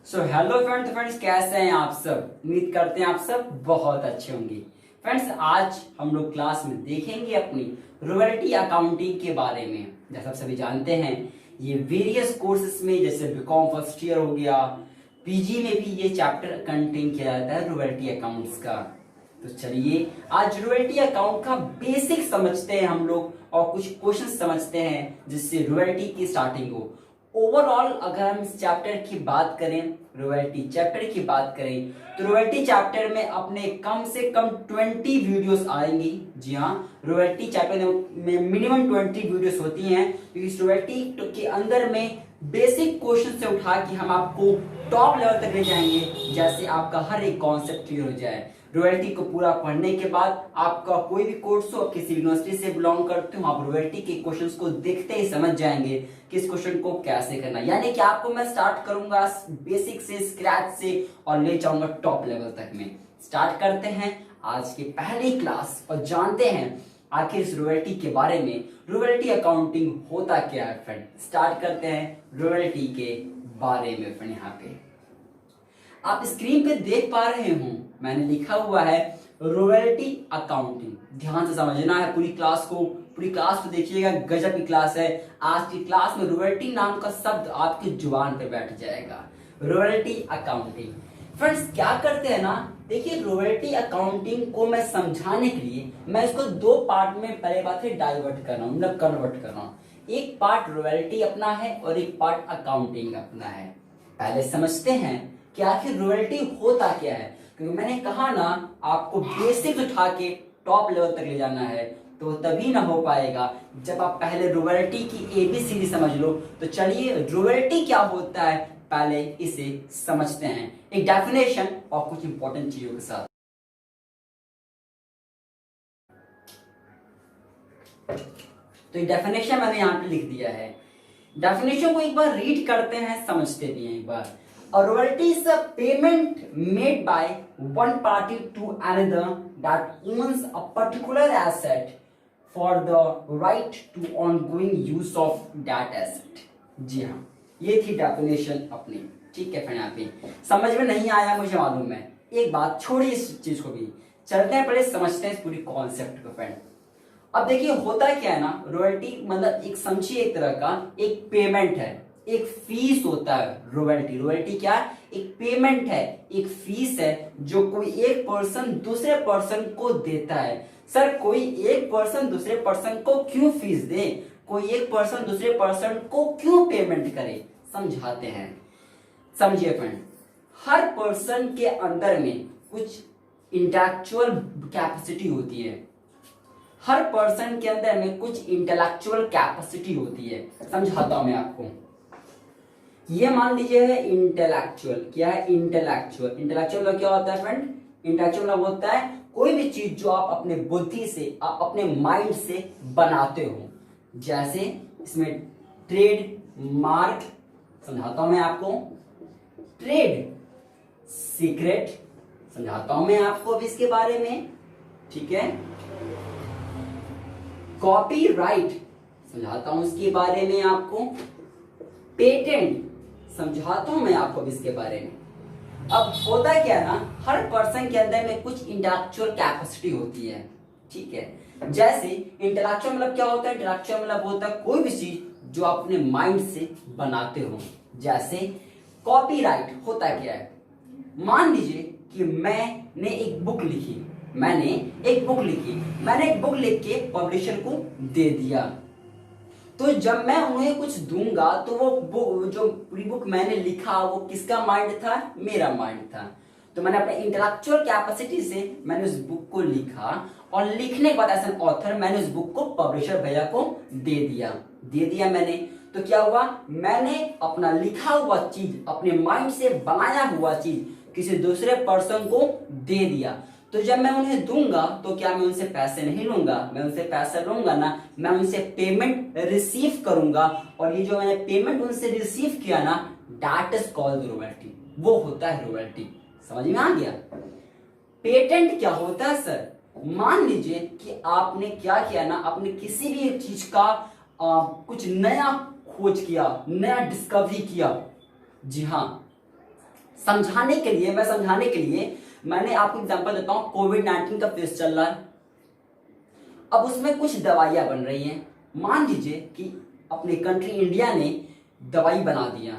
So hello friends कैसे हैं आप सब। उम्मीद करते हैं आप सब बहुत अच्छे होंगे। फ्रेंड्स आज हम लोग क्लास में देखेंगे अपनी रॉयल्टी अकाउंटिंग के बारे में। जैसा आप सभी जानते हैं ये वेरियस कोर्सेज में जैसे बीकॉम फर्स्ट ईयर हो गया, पीजी में भी ये चैप्टर कंटेन किया जाता है रॉयल्टी अकाउंट्स का। तो चलिए आज रॉयल्टी अकाउंट का बेसिक समझते हैं हम लोग और कुछ क्वेश्चन समझते हैं जिससे रॉयल्टी की स्टार्टिंग हो। ओवरऑल अगर हम इस चैप्टर की बात करें, रॉयल्टी चैप्टर की बात करें तो रॉयल्टी चैप्टर में अपने कम से कम 20 वीडियोस आएंगी। जी हाँ, रॉयल्टी चैप्टर में मिनिमम 20 वीडियोस होती हैं क्योंकि इस रॉयल्टी के अंदर में बेसिक क्वेश्चन से उठा के हम आपको टॉप लेवल तक ले जाएंगे, जैसे आपका हर एक कॉन्सेप्ट क्लियर हो जाए। रॉयल्टी को पूरा पढ़ने के बाद आपका कोई भी कोर्स हो, किसी यूनिवर्सिटी से बिलोंग करते हो, आप रॉयल्टी के क्वेश्चंस को देखते ही समझ जाएंगे कि इस क्वेश्चन को कैसे करना। यानी कि आपको मैं स्टार्ट करूंगा बेसिक से, स्क्रैच से और ले जाऊंगा टॉप लेवल तक में। स्टार्ट करते हैं आज की पहली क्लास और जानते हैं आखिर इस रॉयल्टी के बारे में। रॉयल्टी अकाउंटिंग होता क्या है फ्रेंड। स्टार्ट करते हैं रॉयल्टी के बारे में। फ्रेंड यहाँ पे आप स्क्रीन पे देख पा रहे हो मैंने लिखा हुआ है रॉयल्टी अकाउंटिंग। ध्यान से समझना है पूरी क्लास को, पूरी क्लास को देखिएगा, गजब की क्लास है। आज की क्लास में रॉयल्टी नाम का शब्द आपकी जुबान पे बैठ जाएगा। रॉयल्टी अकाउंटिंग फ्रेंड्स क्या करते हैं ना, देखिए रॉयल्टी अकाउंटिंग को मैं समझाने के लिए मैं इसको दो पार्ट में पहले बात है डाइवर्ट कर रहा हूँ, मतलब कन्वर्ट कर रहा हूँ। एक पार्ट रॉयल्टी अपना है और एक पार्ट अकाउंटिंग अपना है। पहले समझते हैं कि आखिर रॉयल्टी होता क्या है, क्योंकि मैंने कहा ना आपको बेसिक उठा के टॉप लेवल तक ले जाना है, तो तभी ना हो पाएगा जब आप पहले रॉयल्टी की एबीसीडी समझ लो। तो चलिए रॉयल्टी क्या होता है पहले इसे समझते हैं, एक डेफिनेशन और कुछ इंपॉर्टेंट चीजों के साथ। तो डेफिनेशन मैंने यहाँ पे लिख दिया है। डेफिनेशन को एक बार रीड करते हैं, समझते भी हैं एक बार। A royalty is a payment made by one party to another that owns a particular asset for the right to ongoing use of that asset। जी हाँ, ये थी डेफिनेशन अपनी। ठीक है फ्रेंड, यहाँ पे समझ में नहीं आया मुझे मालूम है। एक बात छोड़िए इस चीज को भी, चलते हैं पहले समझते हैं इस पूरी कॉन्सेप्ट को फ्रेंड। अब देखिए होता क्या है ना, रॉयल्टी मतलब एक समझिए एक तरह का एक पेमेंट है, एक फीस होता है। रॉयल्टी क्या है, एक पेमेंट है, एक फीस है जो कोई एक पर्सन दूसरे पर्सन को देता है। सर कोई एक पर्सन दूसरे पर्सन को क्यों फीस दे, कोई एक पर्सन दूसरे पर्सन को क्यों पेमेंट करे, समझाते हैं। समझिए फ्रेंड, हर पर्सन के अंदर में कुछ इंटेलेक्चुअल कैपेसिटी होती है। हर पर्सन के अंदर में कुछ इंटेलेक्चुअल कैपेसिटी होती है। समझाता हूं मैं आपको। ये मान लीजिए है इंटेलेक्चुअल। क्या है इंटेलेक्चुअल का क्या होता है फ्रेंड, इंटेलेक्चुअल होता है कोई भी चीज जो आप अपने बुद्धि से, आप अपने माइंड से बनाते हो। जैसे इसमें ट्रेड मार्क, समझाता हूं मैं आपको, ट्रेड सीक्रेट समझाता हूं मैं आपको अभी इसके बारे में। ठीक है, कॉपीराइट समझाता हूं इसके बारे में आपको, पेटेंट समझाता हूं मैं आपको इसके बारे में। अब होता क्या है ना, हर पर्सन के अंदर में कुछ इंटेलेक्चुअल कैपेसिटी होती है। ठीक है, जैसे इंटेलेक्चुअल मतलब क्या होता है, इंटेलेक्चुअल मतलब होता है कोई भी चीज जो आप अपने माइंड से बनाते हो। जैसे कॉपीराइट होता क्या है, मान लीजिए कि मैंने एक बुक लिखी, मैंने एक बुक लिख के पब्लिशर को दे दिया। तो जब मैं उन्हें कुछ दूंगा तो वो जो पूरी बुक मैंने लिखा वो किसका माइंड था, मेरा माइंड था। तो मैंने अपने इंटेलेक्चुअल कैपेसिटी से मैंने उस बुक को लिखा और लिखने के बाद एज एन ऑथर मैंने उस बुक को पब्लिशर भैया को दे दिया मैंने। तो क्या हुआ, मैंने अपना लिखा हुआ चीज, अपने माइंड से बनाया हुआ चीज किसी दूसरे पर्सन को दे दिया। तो जब मैं उन्हें दूंगा तो क्या मैं उनसे पैसे नहीं लूंगा, मैं उनसे पैसा लूंगा ना, मैं उनसे पेमेंट रिसीव करूंगा। और ये जो मैंने पेमेंट उनसे रिसीव किया ना, दैट इज कॉल्ड रॉयल्टी, वो होता है रॉयल्टी। समझ में आ गया। पेटेंट क्या होता है सर, मान लीजिए कि आपने क्या किया ना, आपने किसी भी एक चीज का कुछ नया खोज किया, नया डिस्कवरी किया। जी हाँ, समझाने के लिए मैंने आपको एग्जांपल देता हूं। कोविड-19 का फेस चल रहा है, अब उसमें कुछ दवाइयां बन रही हैं। मान लीजिए कि अपने कंट्री इंडिया ने दवाई बना दिया,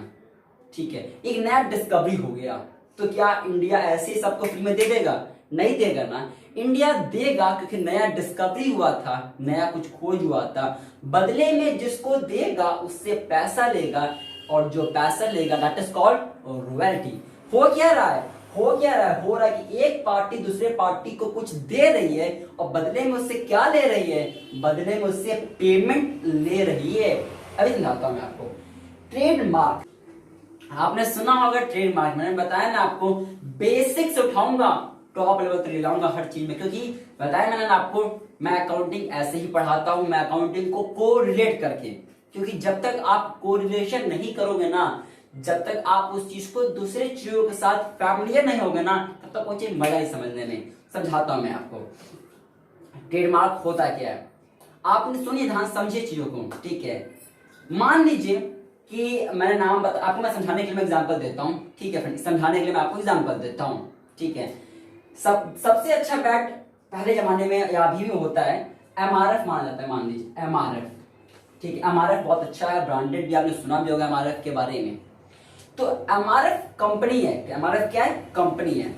ठीक है, एक नया डिस्कवरी हो गया, तो क्या इंडिया ऐसे ही सबको फ्री में दे देगा? नहीं देगा ना। इंडिया देगा क्योंकि नया डिस्कवरी हुआ था, नया कुछ खोज हुआ था। बदले में जिसको देगा उससे पैसा लेगा, और जो पैसा लेगा दैट इज कॉल्ड रॉयल्टी। हो रहा है कि एक पार्टी दूसरे पार्टी को कुछ दे रही है और बदले में उससे क्या ले रही है? बदले में उससे पेमेंट ले रही है। अभी समझाता हूं मैं आपको। ट्रेडमार्क, आपने सुना होगा ट्रेडमार्क, मैंने बताया ना आपको, बेसिक्स उठाऊंगा, टॉप लेवल तक ले जाऊंगा हर चीज में, क्योंकि बताया मैंने ना आपको, मैं अकाउंटिंग ऐसे ही पढ़ाता हूं, मैं अकाउंटिंग को कोरिलेट करके, क्योंकि जब तक आप कोरिलेशन नहीं करोगे ना, जब तक आप उस चीज को दूसरे चीजों के साथ फैमिलियर नहीं होगे ना, तब तक वो चीज मजा ही समझने में। समझाता हूं मैं आपको ट्रेडमार्क होता क्या है। आपने सुनिए, ध्यान समझिए चीजों को, ठीक है। मान लीजिए कि मैंने नाम बता, आपको मैं समझाने के लिए एग्जांपल देता हूं, ठीक है फ्रेंड, समझाने के लिए मैं आपको एग्जांपल देता हूं, ठीक है। सबसे अच्छा बैट पहले जमाने में या अभी भी होता है, एमआरएफ माना जाता है। मान लीजिए एमआरएफ, ठीक है, एमआरएफ बहुत अच्छा है, ब्रांडेड भी, आपने सुना भी होगा एमआरएफ के बारे में। तो एमआरएफ कंपनी है, एमआरएफ क्या है? कंपनी है।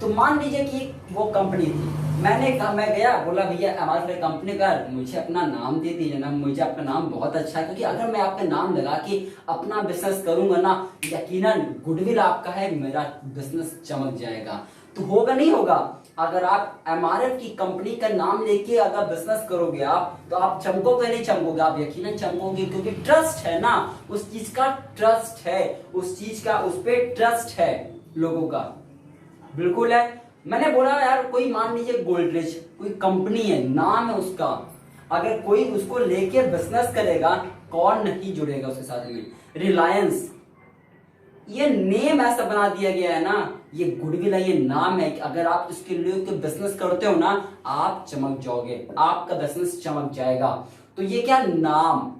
तो मान लीजिए कि वो कंपनी थी, मैंने कहा, मैं गया, बोला भैया एमआरएफ कंपनी का मुझे अपना नाम दे दीजिए ना, मुझे आपका नाम बहुत अच्छा है, क्योंकि अगर मैं आपका नाम लगा के अपना बिजनेस करूंगा ना, यकीनन गुडविल आपका है, मेरा बिजनेस चमक जाएगा। तो होगा नहीं होगा? अगर आप एमआरएफ की कंपनी का नाम लेके अगर बिजनेस करोगे आप, तो आप चमकोगे नहीं चमकोगे? आप यकीनन चमकोगे, क्योंकि ट्रस्ट है ना, उस चीज का ट्रस्ट है, उस चीज का उस पे ट्रस्ट है लोगों का, बिल्कुल है। मैंने बोला यार, कोई मान लीजिए गोदरेज कोई कंपनी है, नाम है उसका, अगर कोई उसको लेके बिजनेस करेगा, कौन नहीं जुड़ेगा उसके साथ में? रिलायंस, ये नेम ऐसा बना दिया गया है ना, ये गुडविल है, ये नाम है कि अगर आप इसके लिए बिजनेस करते हो ना, आप चमक जाओगे, आपका बिजनेस चमक जाएगा। तो ये क्या? नाम।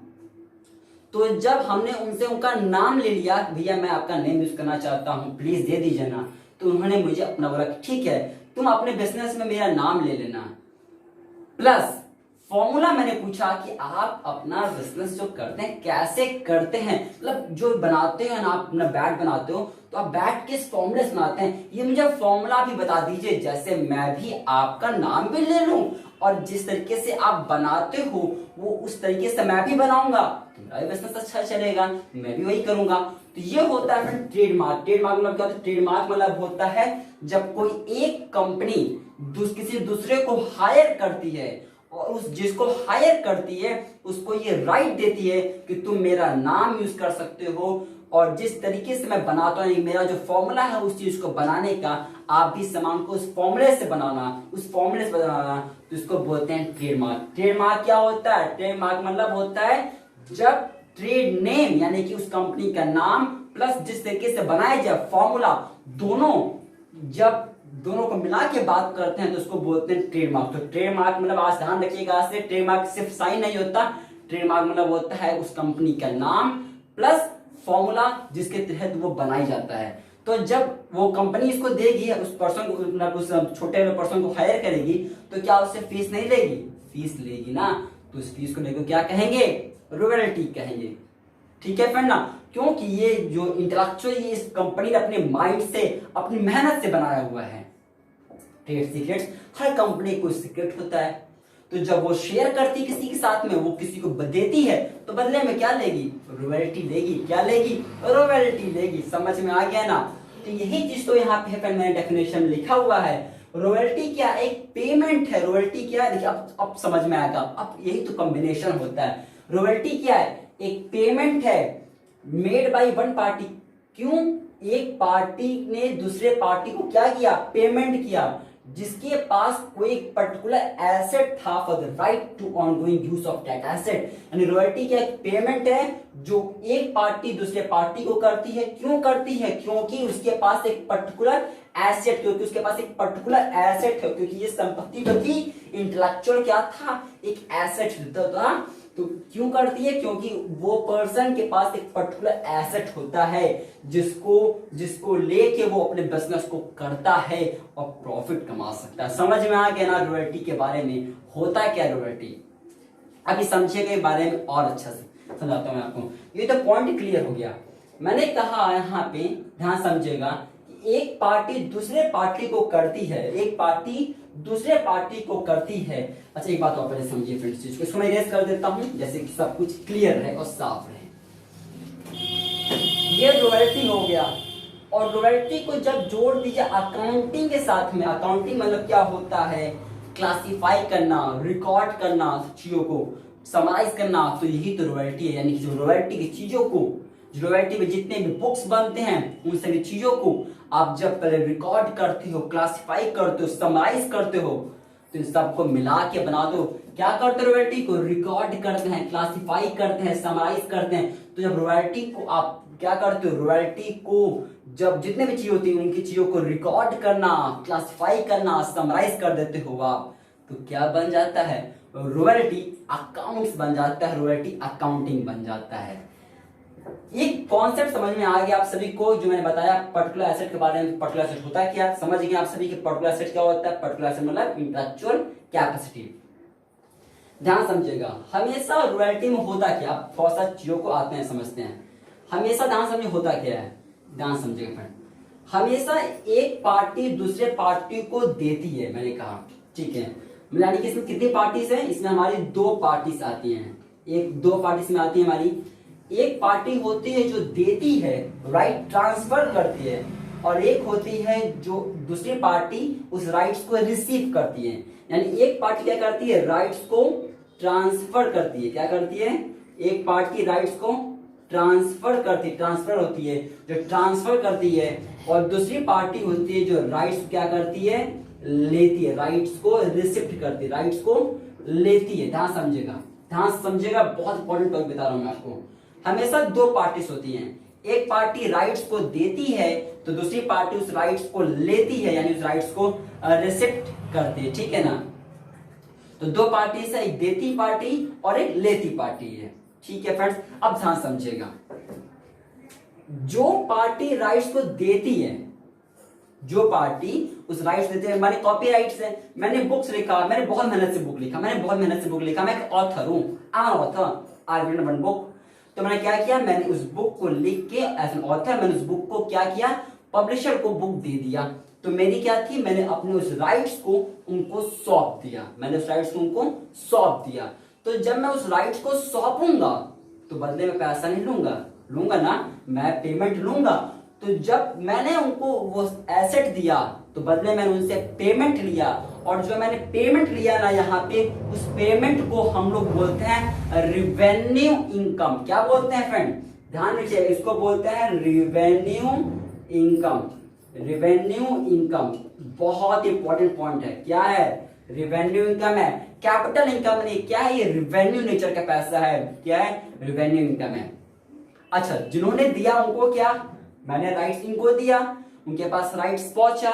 तो जब हमने उनसे उनका नाम ले लिया, भैया मैं आपका नेम यूज करना चाहता हूं, प्लीज दे दीजिए ना, तो उन्होंने मुझे अपना बोला ठीक है, तुम अपने बिजनेस में मेरा नाम ले लेना, प्लस फॉर्मूला मैंने पूछा कि आप अपना बिजनेस जो करते हैं कैसे करते हैं, मतलब जो बनाते हैं ना, आप अपना बैट बनाते हो तो आप बैट किस फॉर्मूले से बनाते हैं, ये मुझे फॉर्मूला भी बता दीजिए, जैसे मैं भी आपका नाम भी ले लूं और जिस तरीके से आप बनाते हो वो उस तरीके से मैं भी बनाऊंगा, तो मेरा बिजनेस अच्छा चलेगा, मैं भी वही करूंगा। तो ये होता है ट्रेडमार्क। ट्रेडमार्क मतलब क्या होता है? ट्रेडमार्क मतलब होता है जब कोई एक कंपनी किसी दूसरे को हायर करती है और उस जिसको हायर करती है उसको ये राइट देती है कि तुम मेरा नाम यूज कर सकते हो, और जिस तरीके से मैं बनाता हूं, मेरा जो फॉर्मूला है उस चीज को बनाने का, आप भी सामान को उस फॉर्मूले से बनाना, तो इसको बोलते हैं ट्रेडमार्क। ट्रेडमार्क क्या होता है? ट्रेडमार्क मतलब होता है जब ट्रेड नेम यानी कि उस कंपनी का नाम प्लस जिस तरीके से बनाया जाए फॉर्मूला, जब दोनों को मिला के बात करते हैं तो उसको बोलते हैं ट्रेडमार्क। तो ट्रेडमार्क मतलब आज ध्यान रखिएगा, आज से ट्रेडमार्क सिर्फ साइन नहीं होता, ट्रेडमार्क मतलब होता है उस कंपनी का नाम प्लस फॉर्मूला जिसके तहत वो बनाई जाता है। तो जब वो कंपनी इसको देगी, उस पर्सन को, उस छोटे पर्सन को हायर करेगी, तो क्या उससे फीस नहीं लेगी? फीस लेगी ना। तो उस फीस को लेकर क्या कहेंगे? रॉयल्टी कहेंगे। ठीक है फ्रेंड ना, क्योंकि ये जो इंटेलेक्चुअल ये इस कंपनी ने अपने माइंड से, अपनी मेहनत से बनाया हुआ है। ट्रेड सीक्रेट्स, हर कंपनी को सीक्रेट होता है, तो जब वो शेयर करती किसी के साथ में, वो किसी को देती है, तो बदले में क्या लेगी? रॉयल्टी लेगी। क्या लेगी? रॉयल्टी लेगी। समझ में आ गया ना? तो यही चीज तो यहाँ पे मैंने डेफिनेशन लिखा हुआ है। रॉयल्टी क्या? एक पेमेंट है। रॉयल्टी क्या है? देखिए अब समझ में आएगा, अब यही तो कॉम्बिनेशन होता है। रॉयल्टी क्या है? एक पेमेंट है मेड बाय वन पार्टी। क्यों? एक पार्टी ने दूसरे पार्टी को क्या किया? पेमेंट किया, जिसके पास कोई पर्टिकुलर एसेट था for the right to ongoing use of that asset. यानी रॉयल्टी क्या? एक पेमेंट है जो एक पार्टी दूसरे पार्टी को करती है। क्यों करती है? क्योंकि उसके पास एक पर्टिकुलर एसेट, क्योंकि उसके पास एक पर्टिकुलर एसेट है, क्योंकि ये संपत्ति तो थी, इंटेलेक्चुअल क्या था? एक एसेट था। तो क्यों करती है? क्योंकि वो पर्सन के पास एक पर्टिकुलर एसेट होता है जिसको लेके वो अपने बिजनेस को करता है और प्रॉफिट कमा सकता है। समझ में आ गया ना रॉयल्टी के बारे में? होता क्या रॉयल्टी, अभी समझिएगा के बारे में और अच्छा से समझाता हूं मैं आपको। ये तो पॉइंट क्लियर हो गया। मैंने कहा यहाँ पे ध्यान समझिएगा, एक पार्टी दूसरे पार्टी को करती है, एक पार्टी दूसरे पार्टी को करती है। अच्छा एक बात और पहले समझिए फ्रेंड्स, चीज को इसको मैं इरेज कर देता हूं जैसे कि सब कुछ क्लियर रहे और साफ रहे। ये रॉयल्टी हो गया, और रॉयल्टी को जब जोड़ दीजिए अकाउंटिंग के साथ में, अकाउंटिंग मतलब क्या होता है? क्लासिफाई करना, रिकॉर्ड करना, चीजों को समराइज करना, तो यही तो रॉयल्टी है। यानी कि जो रॉयल्टी की चीजों को, जो रॉयल्टी में जितने भी बुक्स बनते हैं उन सभी चीजों को आप जब पहले रिकॉर्ड करते हो, क्लासिफाई करते हो, समराइज करते हो, तो इन सबको मिला के बना दो। क्या करते हो? रॉयल्टी को रिकॉर्ड करते हैं, क्लासिफाई करते हैं, समराइज करते हैं। तो जब रॉयल्टी को आप क्या करते हो? रॉयल्टी को जब जितने भी चीज होती है उनकी चीजों को रिकॉर्ड करना, क्लासिफाई करना, समराइज कर देते हो आप, तो क्या बन जाता है? रॉयल्टी अकाउंट्स बन जाता है, रॉयल्टी अकाउंटिंग बन जाता है। ये कॉन्सेप्ट समझ में आ गया आप सभी को? जो मैंने बताया पर्टिकुलर एसेट के बारे में, पर्टिकुलर एसेट होता है क्या, समझ गए आप सभी कि पर्टिकुलर एसेट क्या होता है? पर्टिकुलर एसेट मतलब इंटेलेक्चुअल कैपेसिटी। ध्यान समझिएगा, हमेशा रॉयल्टी में होता क्या, आप थोड़ा सा चीजों को आते हैं समझते हैं। हमेशा ध्यान समझिए होता क्या है, ध्यान समझिएगा फ्रेंड। हमेशा एक पार्टी दूसरे पार्टी को देती है, मैंने कहा ठीक है। यानी कि इसमें कितनी पार्टीज है? इसमें हमारी दो पार्टीज आती हैं, एक दो पार्टीज में आती है हमारी। एक पार्टी होती है जो देती है, राइट ट्रांसफर करती है, और एक होती है जो दूसरी पार्टी उस राइट्स को रिसीव करती है। यानी एक पार्टी क्या करती है? राइट्स को ट्रांसफर करती है। क्या करती है? एक पार्टी राइट्स को ट्रांसफर करती, ट्रांसफर होती है जो ट्रांसफर करती है, और दूसरी पार्टी होती है जो राइट्स क्या करती है? लेती है, राइट्स को रिसिप्ट करती है, राइट्स को लेती है। ध्यान समझेगा, ध्यान समझेगा, बहुत इंपॉर्टेंट टॉपिक बता रहा हूं मैं आपको। हमेशा दो पार्टीज होती हैं, एक पार्टी राइट्स को देती है तो दूसरी पार्टी उस राइट्स को लेती है, यानी उस राइट्स को रिसिप्ट करती है, ठीक है ना। तो दो पार्टीज है, एक देती पार्टी और एक लेती पार्टी है, ठीक है फ्रेंड्स। अब ध्यान समझिएगा, जो पार्टी राइट्स को देती है, जो पार्टी उस राइट्स देते हैं, हमारे कॉपी राइट्स है। मैंने बुक्स लिखा, मैंने बहुत मेहनत से बुक लिखा, मैंने बहुत मेहनत से बुक लिखा, मैं एक ऑथर हूं, I am author, I written one book. तो मैंने क्या किया? मैंने उस बुक को लिख के एज एन ऑथर मैंने उस बुक को क्या किया? पब्लिशर को बुक दे दिया। तो मेरी क्या थी? मैंने अपने उस राइट्स को उनको सौंप दिया, मैंने उस राइट्स को उनको सौंप दिया। तो जब मैं उस राइट्स को सौंपूंगा तो बदले में पैसा नहीं लूंगा ना, मैं पेमेंट लूंगा। तो जब मैंने उनको वो एसेट दिया तो बदले मैंने उनसे पेमेंट लिया, और जो मैंने पेमेंट लिया ना यहाँ पे, उस पेमेंट को हम लोग बोलते हैं रिवेन्यू इनकम। क्या बोलते हैं फ्रेंड? ध्यान रखिए, इसको बोलते हैं रिवेन्यू इनकम। रिवेन्यू इनकम बहुत इंपॉर्टेंट पॉइंट है। क्या है? रिवेन्यू इनकम है, कैपिटल इनकम नहीं। क्या है? ये रिवेन्यू नेचर का पैसा है। क्या है? रिवेन्यू इनकम है। अच्छा, जिन्होंने दिया उनको क्या? मैंने राइट्स इनको दिया, उनके पास राइट्स पहुंचा,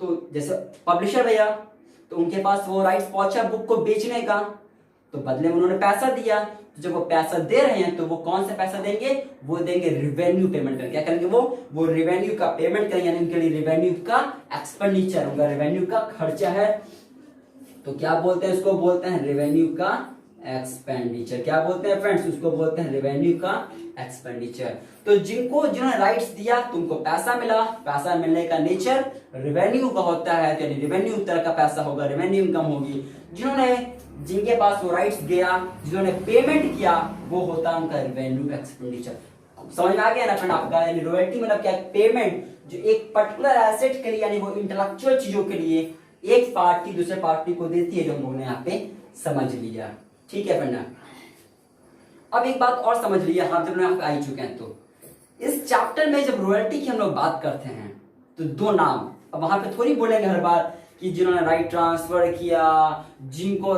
तो जैसे पब्लिशर भैया, तो उनके पास वो राइट्स पहुंचा बुक को बेचने का, तो बदले में उन्होंने पैसा दिया। तो जब वो पैसा दे रहे हैं तो वो कौन सा पैसा देंगे? वो देंगे रिवेन्यू पेमेंट कर। क्या करेंगे? वो रिवेन्यू का पेमेंट करेंगे, यानी उनके लिए रिवेन्यू का एक्सपेंडिचर होगा, रिवेन्यू का खर्चा है। तो क्या बोलते हैं? इसको बोलते हैं रिवेन्यू का एक्सपेंडिचर। क्या बोलते हैं फ्रेंड्स? उसको बोलते हैं रिवेन्यू का एक्सपेंडिचर। तो जिन्होंने राइट्स दिया तो उनको पैसा मिला, पैसा मिलने का नेचर रिवेन्यू का होता है, तो रिवेन्यू तरह का पैसा होगा, रिवेन्यू इनकम होगी। जिनके पास वो राइट्स गया, जिन्होंने पेमेंट किया, वो होता है उनका रिवेन्यू एक्सपेंडिचर। समझ में आ गया ना फ्रेंड आपका? यानी रॉयल्टी मतलब क्या? पेमेंट जो एक पर्टिकुलर एसेट के लिए, यानी वो इंटेलेक्चुअल चीजों के लिए एक पार्टी दूसरे पार्टी को देती है, जो हम लोगों ने यहाँ पे समझ लिया, ठीक है फ्रेंड। अब एक बात और समझ लिया, हम जब यहाँ पे आ चुके हैं, तो इस चैप्टर में जब रॉयल्टी की हम लोग बात करते हैं तो दो नाम, अब वहां पे थोड़ी बोलेंगे हर बार कि जिन्होंने राइट ट्रांसफर किया, जिनको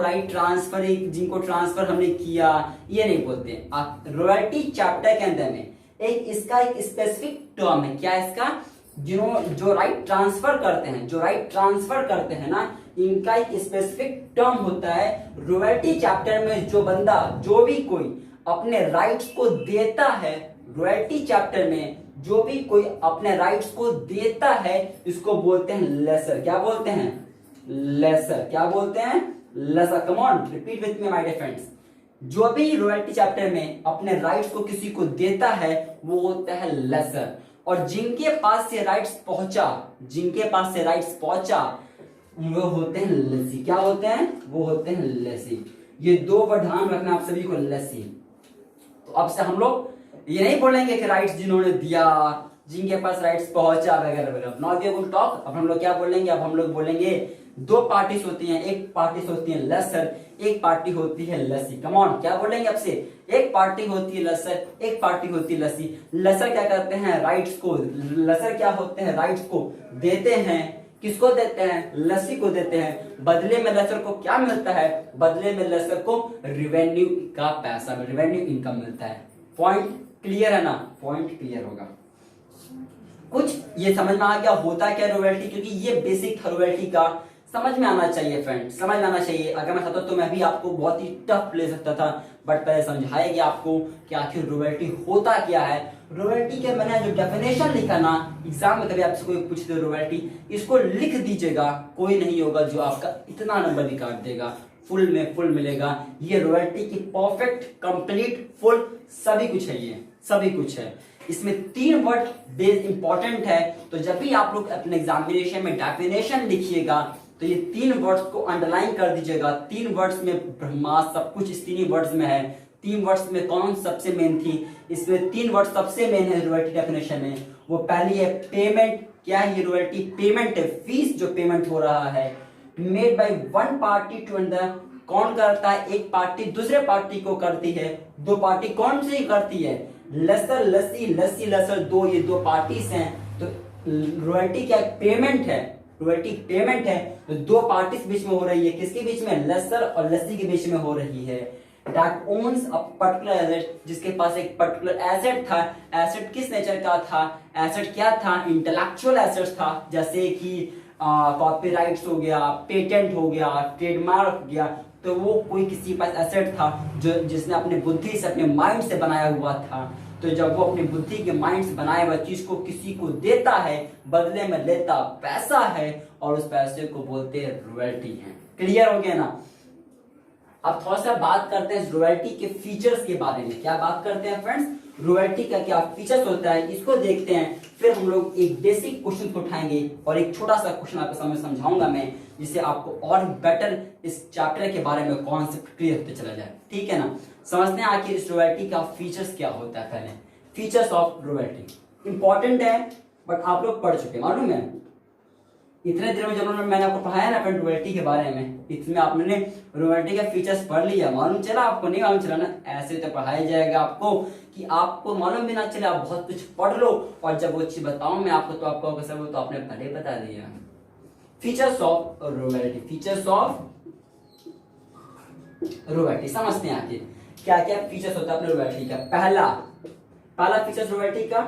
ट्रांसफर हमने किया, ये नहीं बोलते। रॉयल्टी चैप्टर के अंदर में इसका एक स्पेसिफिक टर्म है। क्या इसका? जो राइट ट्रांसफर करते हैं, जो राइट ट्रांसफर करते हैं ना, इनका एक स्पेसिफिक टर्म होता है। रॉयल्टी चैप्टर में जो भी कोई अपने राइट्स को देता है, रॉयल्टी चैप्टर में जो भी कोई अपने राइट्स को देता है, इसको बोलते हैं लेसर। क्या बोलते हैं? लेसर। क्या बोलते हैं? Lesser. Come on, repeat with me my dear friends. जो भी रॉयल्टी चैप्टर में अपने राइट्स को किसी को देता है वो होता है लेसर, और जिनके पास से राइट्स पहुंचा वो होते हैं लेसी। क्या होते हैं? वो होते हैं लेसी। ये दो वर्ड ध्यान रखना आप सभी को, लेसी। तो अब से हम लोग ये नहीं बोलेंगे कि राइट्स जिन्होंने दिया, जिनके पास राइट्स पहुंचा वगैरह वगैरह, नॉट वी विल टॉक। अब हम लोग क्या बोलेंगे? अब हम लोग बोलेंगे दो पार्टीज होती हैं, एक पार्टीज होती है लेसर, एक पार्टी होती है लसी। कम ऑन, क्या बोलेंगे अब से? एक पार्टी होती है लेसर, एक पार्टी होती है लसी। लेसर क्या करते हैं? राइट्स को, लेसर क्या होते हैं? राइट्स को देते हैं। किसको देते हैं? लसी को देते हैं। बदले में लेसर को क्या मिलता है? बदले में लेसर को रिवेन्यू का पैसा, रिवेन्यू इनकम मिलता है। पॉइंट क्लियर है ना? पॉइंट क्लियर होगा। कुछ ये समझ में आ गया होता क्या रॉयल्टी? क्योंकि ये बेसिक था रॉयल्टी का, समझ में आना चाहिए फ्रेंड, समझ में आना चाहिए। अगर मैं चाहता तो मैं भी आपको बहुत ही टफ ले सकता था, बट पहले समझाया गया आपको कि आखिर रॉयल्टी होता क्या है। रॉयल्टी के मैंने जो डेफिनेशन लिखा ना, एग्जाम में कभी आपसे कोई पूछते रॉयल्टी, इसको लिख दीजिएगा। कोई नहीं होगा जो आपका इतना नंबर भी काट देगा, फुल में फुल मिलेगा। ये रॉयल्टी की परफेक्ट, कंप्लीट, फुल सभी कुछ है, ये सभी कुछ है। इसमें 3 वर्ड बेस इंपॉर्टेंट है, तो जब भी आप लोग अपने एग्जामिनेशन में डेफिनेशन लिखिएगा तो ये 3 वर्ड्स को अंडरलाइन कर दीजिएगा। 3 वर्ड्स में ब्रह्मा सब कुछ इस 3 वर्ड्स में है। 3 वर्ड्स में कौन सबसे मेन थी? इसमें 3 वर्ड सबसे मेन है रॉयल्टी डेफिनेशन में। वो पहली है पेमेंट। क्या है ये रॉयल्टी? पेमेंट है, फीस जो पेमेंट हो रहा है। Made by one party to another, कौन करता है? एक पार्टी दूसरे पार्टी को करती है। दो पार्टी कौन सी करती है? लेसर लसी, लसी लेसर, दो, ये दो पार्टीज हैं। तो रॉयल्टी क्या? पेमेंट है, रॉयल्टी पेमेंट है। तो दो पार्टीज बीच में हो रही है। किसके बीच में? लेसर और लसी के बीच में हो रही है। That owns a particular asset, जिसके पास एक पर्टिकुलर एसेट था। एसेट किस नेचर का था? एसेट क्या था? इंटेलेक्चुअल एसेट था, जैसे कि कॉपीराइट्स हो गया, पेटेंट हो गया, ट्रेडमार्क हो गया। तो वो कोई किसी के पास एसेट था जो जिसने अपने बुद्धि से, अपने माइंड से बनाया हुआ था। तो जब वो अपनी बुद्धि के माइंड से बनाए हुआ चीज को किसी को देता है, बदले में लेता पैसा है, और उस पैसे को बोलते हैं रॉयल्टी है। क्लियर हो गया ना? अब थोड़ा सा बात करते हैं रॉयल्टी के फीचर्स के बारे में। क्या बात करते हैं फ्रेंड्स? रॉयल्टी का क्या फीचर्स होता है, इसको देखते हैं। फिर हम लोग एक बेसिक क्वेश्चन को उठाएंगे और एक छोटा सा क्वेश्चन आपके सामने समझाऊंगा मैं, जिससे आपको और बेटर इस चैप्टर के बारे में कॉन्सेप्ट क्लियर होते चला जाए। ठीक है ना? समझते हैं आखिर इस रॉयल्टी का फीचर्स क्या होता है। पहले फीचर्स ऑफ रॉयल्टी इंपॉर्टेंट है, बट आप लोग पढ़ चुके, मालूम है। इतने दिनों में जब मैंने आपको पढ़ाया ना फ्रेंड रॉयल्टी के बारे में, इसमें आपने रॉयल्टी के फीचर्स पढ़ लिया, मालूम चला आपको? नहीं मालूम चला ना? ऐसे तो पढ़ाया जाएगा आपको कि आपको मालूम भी ना चले, आप बहुत कुछ पढ़ लो, और जब वो चीज बताऊं मैं आपको तो आपको सर वो तो आपने पहले बता दिया। Features of royalty, features of royalty समझते हैं आखिर क्या क्या फीचर्स होता है अपने रॉयल्टी का। पहला फीचर्स रॉयल्टी का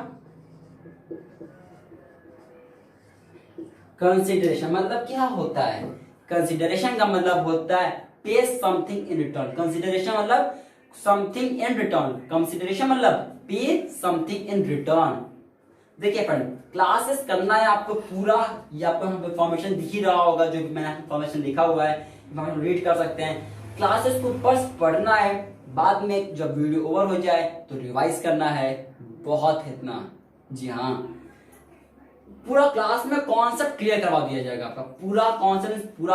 कंसिडरेशन। मतलब क्या होता है? कंसिडरेशन का मतलब होता है पे समथिंग इन रिटर्न। कंसिडरेशन मतलब समथिंग इन रिटर्न। कंसिडरेशन मतलब पे समथिंग इन रिटर्न। देखिए फ्रेंड, क्लासेस करना है आपको पूरा, ये आपको इंफॉर्मेशन दिख ही रहा होगा, जो मैंने इंफॉर्मेशन लिखा हुआ है, इंफॉर्मेशन रीड कर सकते हैं। क्लासेस को बस पढ़ना है, बाद में जब वीडियो ओवर हो जाए तो रिवाइज करना है, बहुत इतना। जी हाँ, पूरा क्लास में कॉन्सेप्ट क्लियर करवा दिया जाएगा आपका। पूरा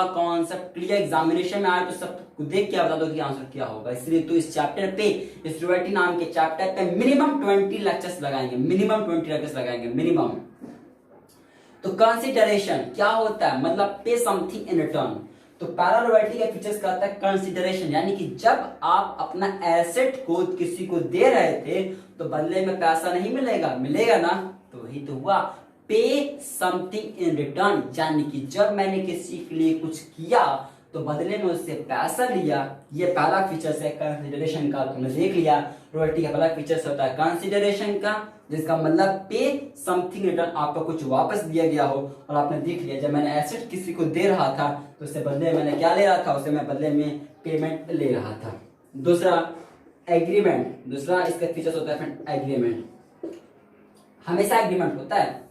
कॉन्सेप्ट क्लियर। एग्जामिनेशन में आए तो सब देख के बता दो कि आंसर क्या होगा। इसलिए तो इस चैप्टर पे, इस रॉयल्टी नाम के चैप्टर पे मिनिमम 20 लेक्चर्स लगाएंगे, मिनिमम। तो कंसिडरेशन क्या होता है? मतलब पे समथिंग इन रिटर्न। तो पहला रॉयल्टी का फीचर्स कहता है कंसिडरेशन, यानी कि जब आप अपना एसेट को किसी को दे रहे थे तो बदले में पैसा नहीं मिलेगा ना? तो वही तो हुआ पे समथिंग इन रिटर्न, यानी कि जब मैंने किसी के लिए कुछ किया तो बदले में उससे पैसा लिया। ये पहला फीचर्स है कंसिडरेशन का, तुमने देख लिया। रॉयल्टी का पहला फीचर्स होता है कंसिडरेशन का, जिसका मतलब पे समथिंग रिटर्न, आपको कुछ वापस दिया गया हो। और आपने देख लिया जब मैंने एसेट किसी को दे रहा था तो उससे बदले में मैंने क्या ले रहा था, उससे मैं बदले में पेमेंट ले रहा था। दूसरा एग्रीमेंट, दूसरा इसका फीचर्स होता है एग्रीमेंट। हमेशा एग्रीमेंट होता है।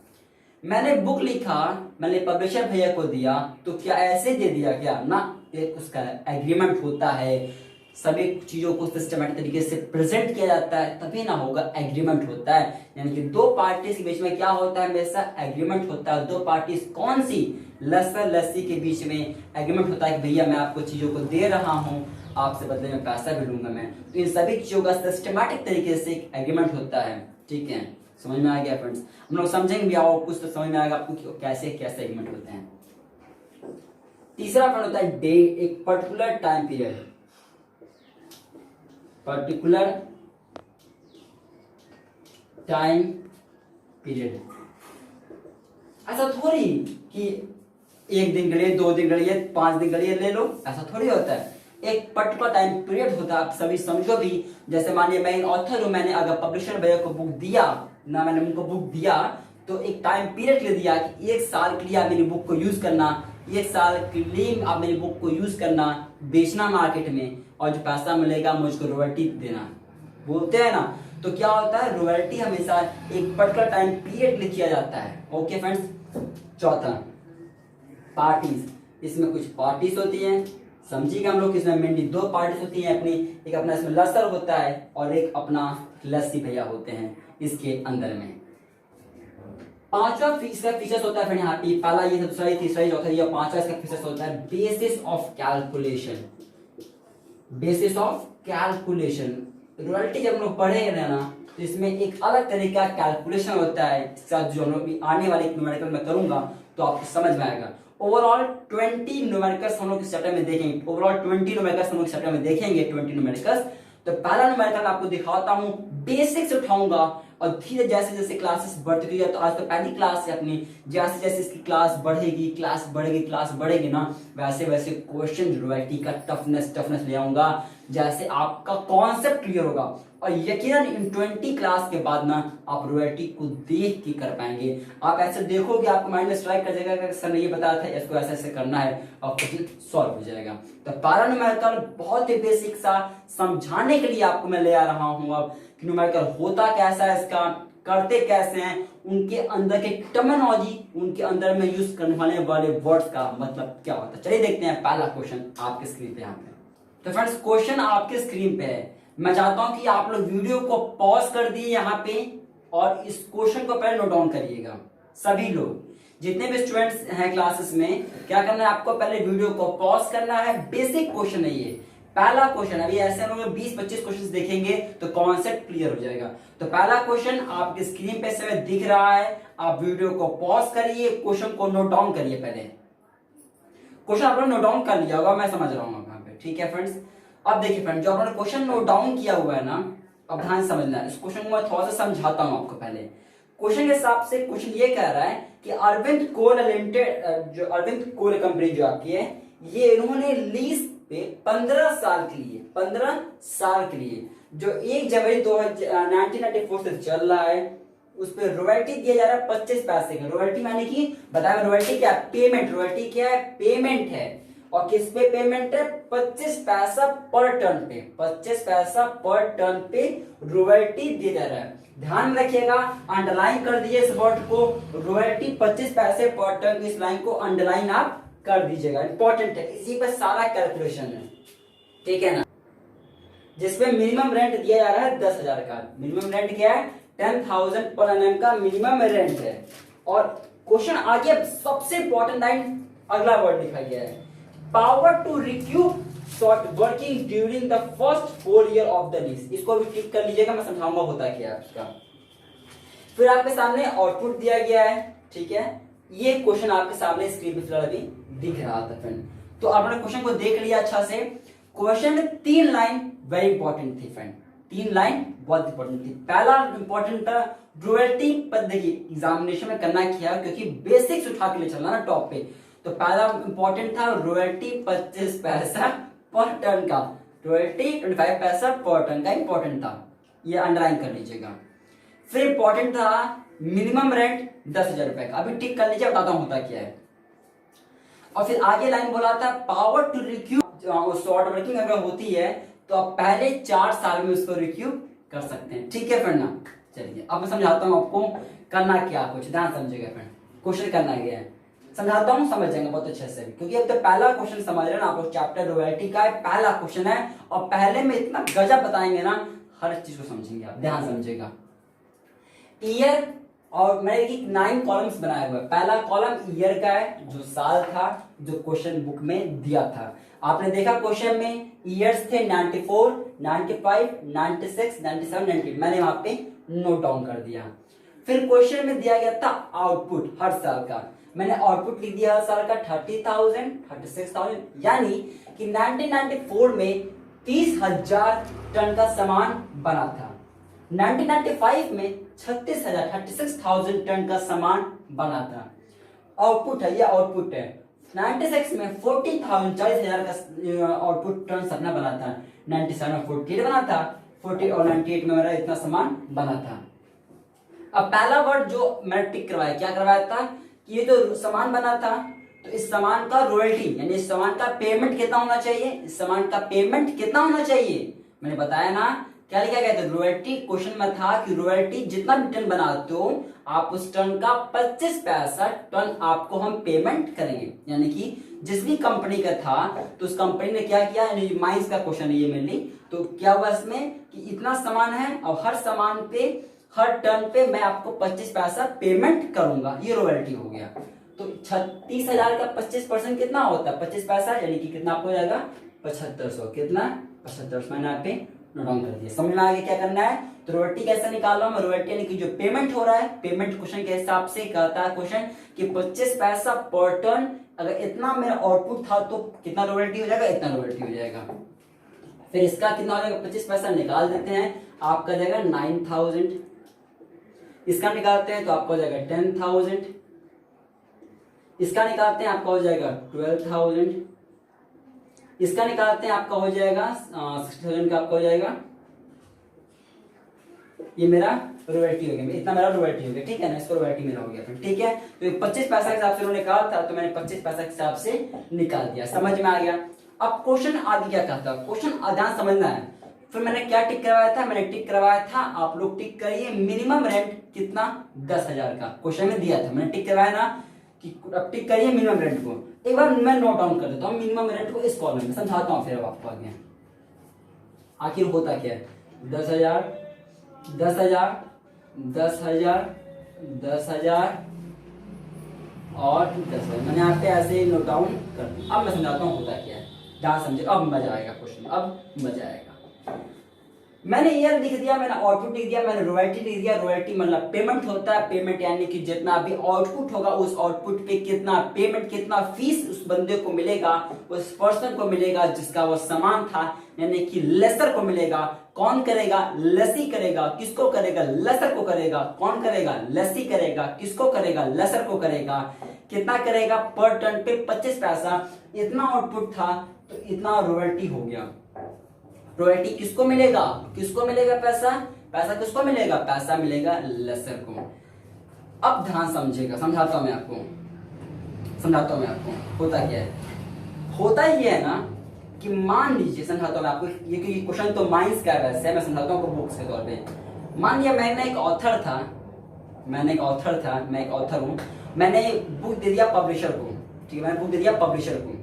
मैंने बुक लिखा, मैंने पब्लिशर भैया को दिया, तो क्या ऐसे दे दिया क्या ना, एक उसका एग्रीमेंट होता है। सभी चीजों को सिस्टमैटिक तरीके से प्रेजेंट किया जाता है, तभी ना होगा, एग्रीमेंट होता है। यानी कि दो पार्टीज के बीच में क्या होता है, हमेशा एग्रीमेंट होता है। दो पार्टीज कौन सी, लस्सा लस्सी के बीच में एग्रीमेंट होता है कि भैया मैं आपको चीजों को दे रहा हूँ, आपसे बदले में पैसा भी लूंगा मैं। तो इन सभी चीजों का सिस्टमैटिक तरीके से एग्रीमेंट होता है। ठीक है, समझ में आ गया फ्रेंड्स? हम लोग समझेंगे भी, और कुछ तो समझ में आएगा आपको कि कैसे कैसे एग्रीमेंट होते हैं। तीसरा पॉइंट होता है डे, एक particular time period, particular time period. ऐसा थोड़ी कि एक दिन के लिए, 2 दिन के लिए, 5 दिन के लिए ले लो, ऐसा थोड़ी होता है। एक पर्टिकुलर टाइम पीरियड होता है। आप सभी समझो भी, जैसे मानिए मैं इन ऑथर हूं, मैंने अगर पब्लिशर भैया को बुक दिया ना, मैंने उनको बुक दिया तो एक टाइम पीरियड ले दिया कि 1 साल के लिए आप मेरी बुक को यूज करना, 1 साल के लिए आप मेरी बुक को यूज करना, बेचना मार्केट में, और जो पैसा मिलेगा मुझको रॉयल्टी देना, बोलते हैं ना। तो क्या होता है, रॉयल्टी हमेशा एक पर्टिकुलर टाइम पीरियड लिए किया जाता है। Okay friends. चौथा पार्टीज, इसमें कुछ पार्टीज होती हैं, समझिएगा हम लोग। इसमें मेनली 2 पार्टीज होती हैं अपनी, एक अपना इसमें लस्सर होता है और एक अपना लस्सी भैया होते हैं इसके अंदर में। पांचवा फीचर्स होता है फिर यहाँ पे, पहला ये, दूसरा ये, तीसरा ये, चौथा ये, पांचवा इसका फीचर्स होता है basis of calculation. Basis of calculation, royalty जब हम लोग पढ़े ना तो इसमें एक अलग तरीका कैलकुलेशन होता है। इसके साथ जो हम लोग आने वाले न्यूमेरिकल में करूंगा तो आपको समझ में आएगा। ओवरऑल 20 न्यूमेरिकल्स हम लोग इस चैप्टर में देखेंगे। ओवरऑल 20 न्यूमेरिकल्स हम लोग इस चैप्टर में देखेंगे, 20 न्यूमेरिकल्स। तो पहला न्यूमेरिकल आपको दिखाता हूं, बेसिक्स उठाऊंगा और धीरे जैसे जैसे क्लासेस बढ़ती है, तो आज तो पहली क्लास है अपनी, जैसे जैसे इसकी क्लास बढ़ेगी, क्लास बढ़ेगी ना, वैसे वैसे क्वेश्चन रॉयल्टी का टफनेस ले आऊंगा, जैसे आपका कॉन्सेप्ट क्लियर होगा। और यकीनन इन 20 क्लास के बाद ना आप रॉयल्टी को देख के कर पाएंगे। आप ऐसे देखोगे, आपको माइंड में स्ट्राइक कर जाएगा कि सर ने ये बताया था, इसको ऐसे ऐसे करना है, और क्वेश्चन सॉल्व हो जाएगा। तो पहला न्यूमेरिकल बहुत ही बेसिक सा समझाने के लिए आपको मैं ले आ रहा हूं अब, कि न्यूमेरिकल होता कैसा है, इसका करते कैसे हैं, उनके अंदर के टर्मिनोलॉजी, उनके अंदर में यूज करने वाले वर्ड्स का मतलब क्या होता है। चलिए देखते हैं पहला क्वेश्चन आपके स्क्रीन पे यहाँ पे। तो फ्रेंड्स क्वेश्चन आपके स्क्रीन पे है। मैं चाहता हूं कि आप लोग वीडियो को पॉज कर दिए यहाँ पे और इस क्वेश्चन को पहले नोट डाउन करिएगा। सभी लोग जितने भी स्टूडेंट्स हैं क्लासेस में, क्या करना है आपको, पहले वीडियो को पॉज करना है। बेसिक क्वेश्चन है ये, पहला क्वेश्चन। अभी ऐसे हम लोग 20-25 क्वेश्चन देखेंगे तो कॉन्सेप्ट क्लियर हो जाएगा। तो पहला क्वेश्चन आपकी स्क्रीन पे से दिख रहा है, आप वीडियो को पॉज करिए, क्वेश्चन को नोट डाउन करिए। पहले क्वेश्चन आप लोग नोट डाउन कर लिया होगा, मैं समझ रहा हूँ यहाँ पे। ठीक है फ्रेंड्स, अब देखिए फ्रेंड, जो आपने क्वेश्चन नोट डाउन किया हुआ है ना, अब ध्यान समझना है। इस क्वेश्चन को मैं थोड़ा सा समझाता हूँ आपको। पहले क्वेश्चन के हिसाब से क्वेश्चन ये कह रहा है कि अरविंद कोल लिमिटेड, जो अरविंद कोल कंपनी जो आपकी है, ये इन्होंने लीज पे 15 साल के लिए, 15 साल के लिए, जो 1 जनवरी 1994 से चल रहा है, उस पर रॉयल्टी दिया जा रहा है 25 पैसे का। रॉयल्टी माने की बताया, रॉयल्टी क्या है, पेमेंट। रॉयल्टी क्या है, पेमेंट है। और किस पे पेमेंट है, 25 पैसा पर टन पे, 25 पैसा पर टन पे रॉयल्टी दिया जा रहा है। ध्यान में रखिएगा, अंडरलाइन कर दिए इस वर्ड को, रॉयल्टी 25 पैसे पर टन, इस लाइन को अंडरलाइन आप कर दीजिएगा, इंपॉर्टेंट है। इसी पे सारा कैलकुलेशन है, ठीक है ना। जिसपे मिनिमम रेंट दिया जा रहा है 10,000 का। मिनिमम रेंट क्या है, 10,000 पर एनएम का मिनिमम रेंट है। और क्वेश्चन आगे सबसे इंपॉर्टेंट लाइन, अगला वर्ड लिखा गया है, power to recoup short working during the first 4 year of the lease. इसको भी क्लिक कर लीजिएगा, मैं समझाऊंगा होता क्या है उसका। फिर आपके सामने आउटपुट दिया गया है, ठीक है। ये क्वेश्चन आपके सामने स्क्रीन पे फिलहाल अभी दिख रहा था फ्रेंड। तो आपने क्वेश्चन को देख लिया अच्छा से। क्वेश्चन में 3 लाइन वेरी इंपॉर्टेंट थी फ्रेंड, 3 लाइन बहुत इंपॉर्टेंट थी। पहला इंपॉर्टेंट था रॉयल्टी पर, देखिए एग्जामिनेशन में करना क्या, क्योंकि बेसिक्स उठा के ले चलना ना टॉप पे। तो पहला इंपॉर्टेंट था रॉयल्टी 25 पैसा पर टन का, रॉयल्टी 25 पैसा पर टन का इंपॉर्टेंट था, ये अंडरलाइन कर लीजिएगा। फिर इंपॉर्टेंट था मिनिमम रेंट 10,000 रुपए का, अभी टिक कर लीजिए, बताता हूं होता क्या है। और फिर आगे लाइन बोला था power to recoup, short working अगर होती है तो आप पहले 4 साल में उसको रिक्यूब कर सकते हैं। ठीक है फ्रेंड ना, चलिए अब मैं समझाता हूं आपको करना क्या, कुछ ध्यान समझिएगा फ्रेंड। क्वेश्चन करना गया है, समझाता हूं, समझ जाएंगे बहुत अच्छे से, क्योंकि अब तो पहला क्वेश्चन समझ रहे हैं ना आप लोग, चैप्टर रॉयल्टी का पहला क्वेश्चन है और पहले में इतना गजब बताएंगे ना, हर चीज को समझेंगे आप, ध्यान समझिएगा। ईयर, और मैंने 9 कॉलम्स बनाए हुए, पहला कॉलम ईयर का है जो साल था, जो क्वेश्चन बुक में दिया था। आपने देखा क्वेश्चन में ईयर्स थे 94, 95, 96, 97, 98, मैंने वहां पे नोट डाउन कर दिया। फिर क्वेश्चन में दिया गया था आउटपुट हर साल का, मैंने आउटपुट लिख दिया हर साल का 30,000, 36,000, यानी कि 1994 में 30,000 टन का सामान बना था। 1995 में 36,000 टन का सामान बना था। आउटपुट है, ये आउटपुट है। 96 में 40,000 का आउटपुट टन सपना बना था। 97 में 48 बना था, 40 और 98 में मेरा इतना सामान बना था। अब पहला वर्ड जो मैंने टिक करवाया, क्या करवाया था कि ये जो सामान बना था तो इस सामान का रॉयल्टी यानी इस सामान का पेमेंट कितना होना चाहिए, इस सामान का पेमेंट कितना होना चाहिए, मैंने बताया ना क्या लिखा गया था, रॉयल्टी क्वेश्चन में था कि रॉयल्टी जितना भी टन बनाते हो आप उस टन का 25 पैसा टन आपको हम पेमेंट करेंगे। यानी कि जिस भी कंपनी का था तो उस कंपनी ने क्या किया, यानी माइंस का क्वेश्चन है ये मेनली, तो क्या हुआ इसमें कि इतना सामान है और हर सामान पे हर टन पे मैं आपको 25 पैसा पेमेंट करूंगा, ये रॉयल्टी हो गया। तो 36,000 का 25% कितना होता है, 25 पैसा, यानी कि कितना आपको हो जाएगा 7500, कितना 7500 मैंने आप पे नोट डाउन कर दिया। समझ में आ गया क्या करना है। तो रॉयल्टी कैसे निकाल रहा हूं मैं, रॉयल्टी यानी कि जो पेमेंट हो रहा है, पेमेंट क्वेश्चन के हिसाब से कहता है क्वेश्चन कि 25 पैसा पर टन, अगर इतना मेरा आउटपुट था तो कितना रॉयल्टी हो जाएगा, इतना रॉयल्टी हो जाएगा। फिर इसका कितना हो जाएगा, 25 पैसा निकाल देते हैं, आपका जाएगा 9,000, इसका निकालते हैं तो आपका हो जाएगा 10,000, इसका निकालते हैं आपका हो जाएगा 12,000, इसका निकालते हैं आपका हो जाएगा 60,000 का आपका हो जाएगा, ये मेरा रॉयल्टी हो गया, इतना मेरा रॉयल्टी हो गया। ठीक है ना, इसको रॉयल्टी मेरा हो गया फिर। ठीक है, तो 25 पैसा के हिसाब से उन्होंने कहा था तो मैंने 25 पैसा के हिसाब से निकाल दिया। समझ में आ गया। अब क्वेश्चन आगे क्या कहता है, क्वेश्चन ध्यान समझना है। फिर मैंने क्या टिक करवाया था, मैंने टिक करवाया था, आप लोग टिक करिए, मिनिमम रेंट कितना 10,000 का क्वेश्चन में दिया था, मैंने टिक करवाया ना कि अब टिक करिए मिनिमम रेंट को। एक बार मैं नोट डाउन कर देता हूँ मिनिमम रेंट को इस कॉलम में, समझाता हूँ फिर अब आपको आगे आखिर होता क्या है। 10,000, 10,000, 10,000, 10,000 और 10,000, मैंने यहाँ पे ऐसे ही नोट डाउन कर दिया। अब मैं समझाता हूँ होता क्या है, ध्यान समझे, अब मजा आएगा क्वेश्चन, अब मजा आएगा। मैंने ईयर लिख दिया, मैंने आउटपुट लिख दिया, मैंने रॉयल्टी लिख दिया। रॉयल्टी मतलब पेमेंट होता है, पेमेंट यानी कि जितना भी आउटपुट होगा उस आउटपुट पे कितना पेमेंट, कितना फीस उस बंदे को मिलेगा, उस पर्सन को मिलेगा जिसका वो सामान था, यानी कि लेसर को मिलेगा। कौन करेगा, लेसी करेगा। किसको करेगा, लेसर को करेगा। कौन करेगा, लेसी करेगा। किसको करेगा, लेसर को करेगा। कितना करेगा, पर टन पे 25 पैसा। इतना आउटपुट था तो इतना रॉयल्टी हो गया। रॉयल्टी किसको मिलेगा, किसको मिलेगा पैसा, पैसा किसको मिलेगा, पैसा मिलेगा लेसर को। अब ध्यान समझेगा, समझाता हूं मैं आपको, समझाता हूं मैं आपको होता क्या है। होता ये है ना कि मान लीजिए, समझाता हूं मैं आपको, ये क्वेश्चन तो माइंस का वैसे है, मैं समझाता हूं बुक्स के तौर पे। मान लिया मैंने एक ऑथर था, मैं एक ऑथर हूं, मैंने बुक दे दिया पब्लिशर को। ठीक है, मैंने बुक दे दिया पब्लिशर को।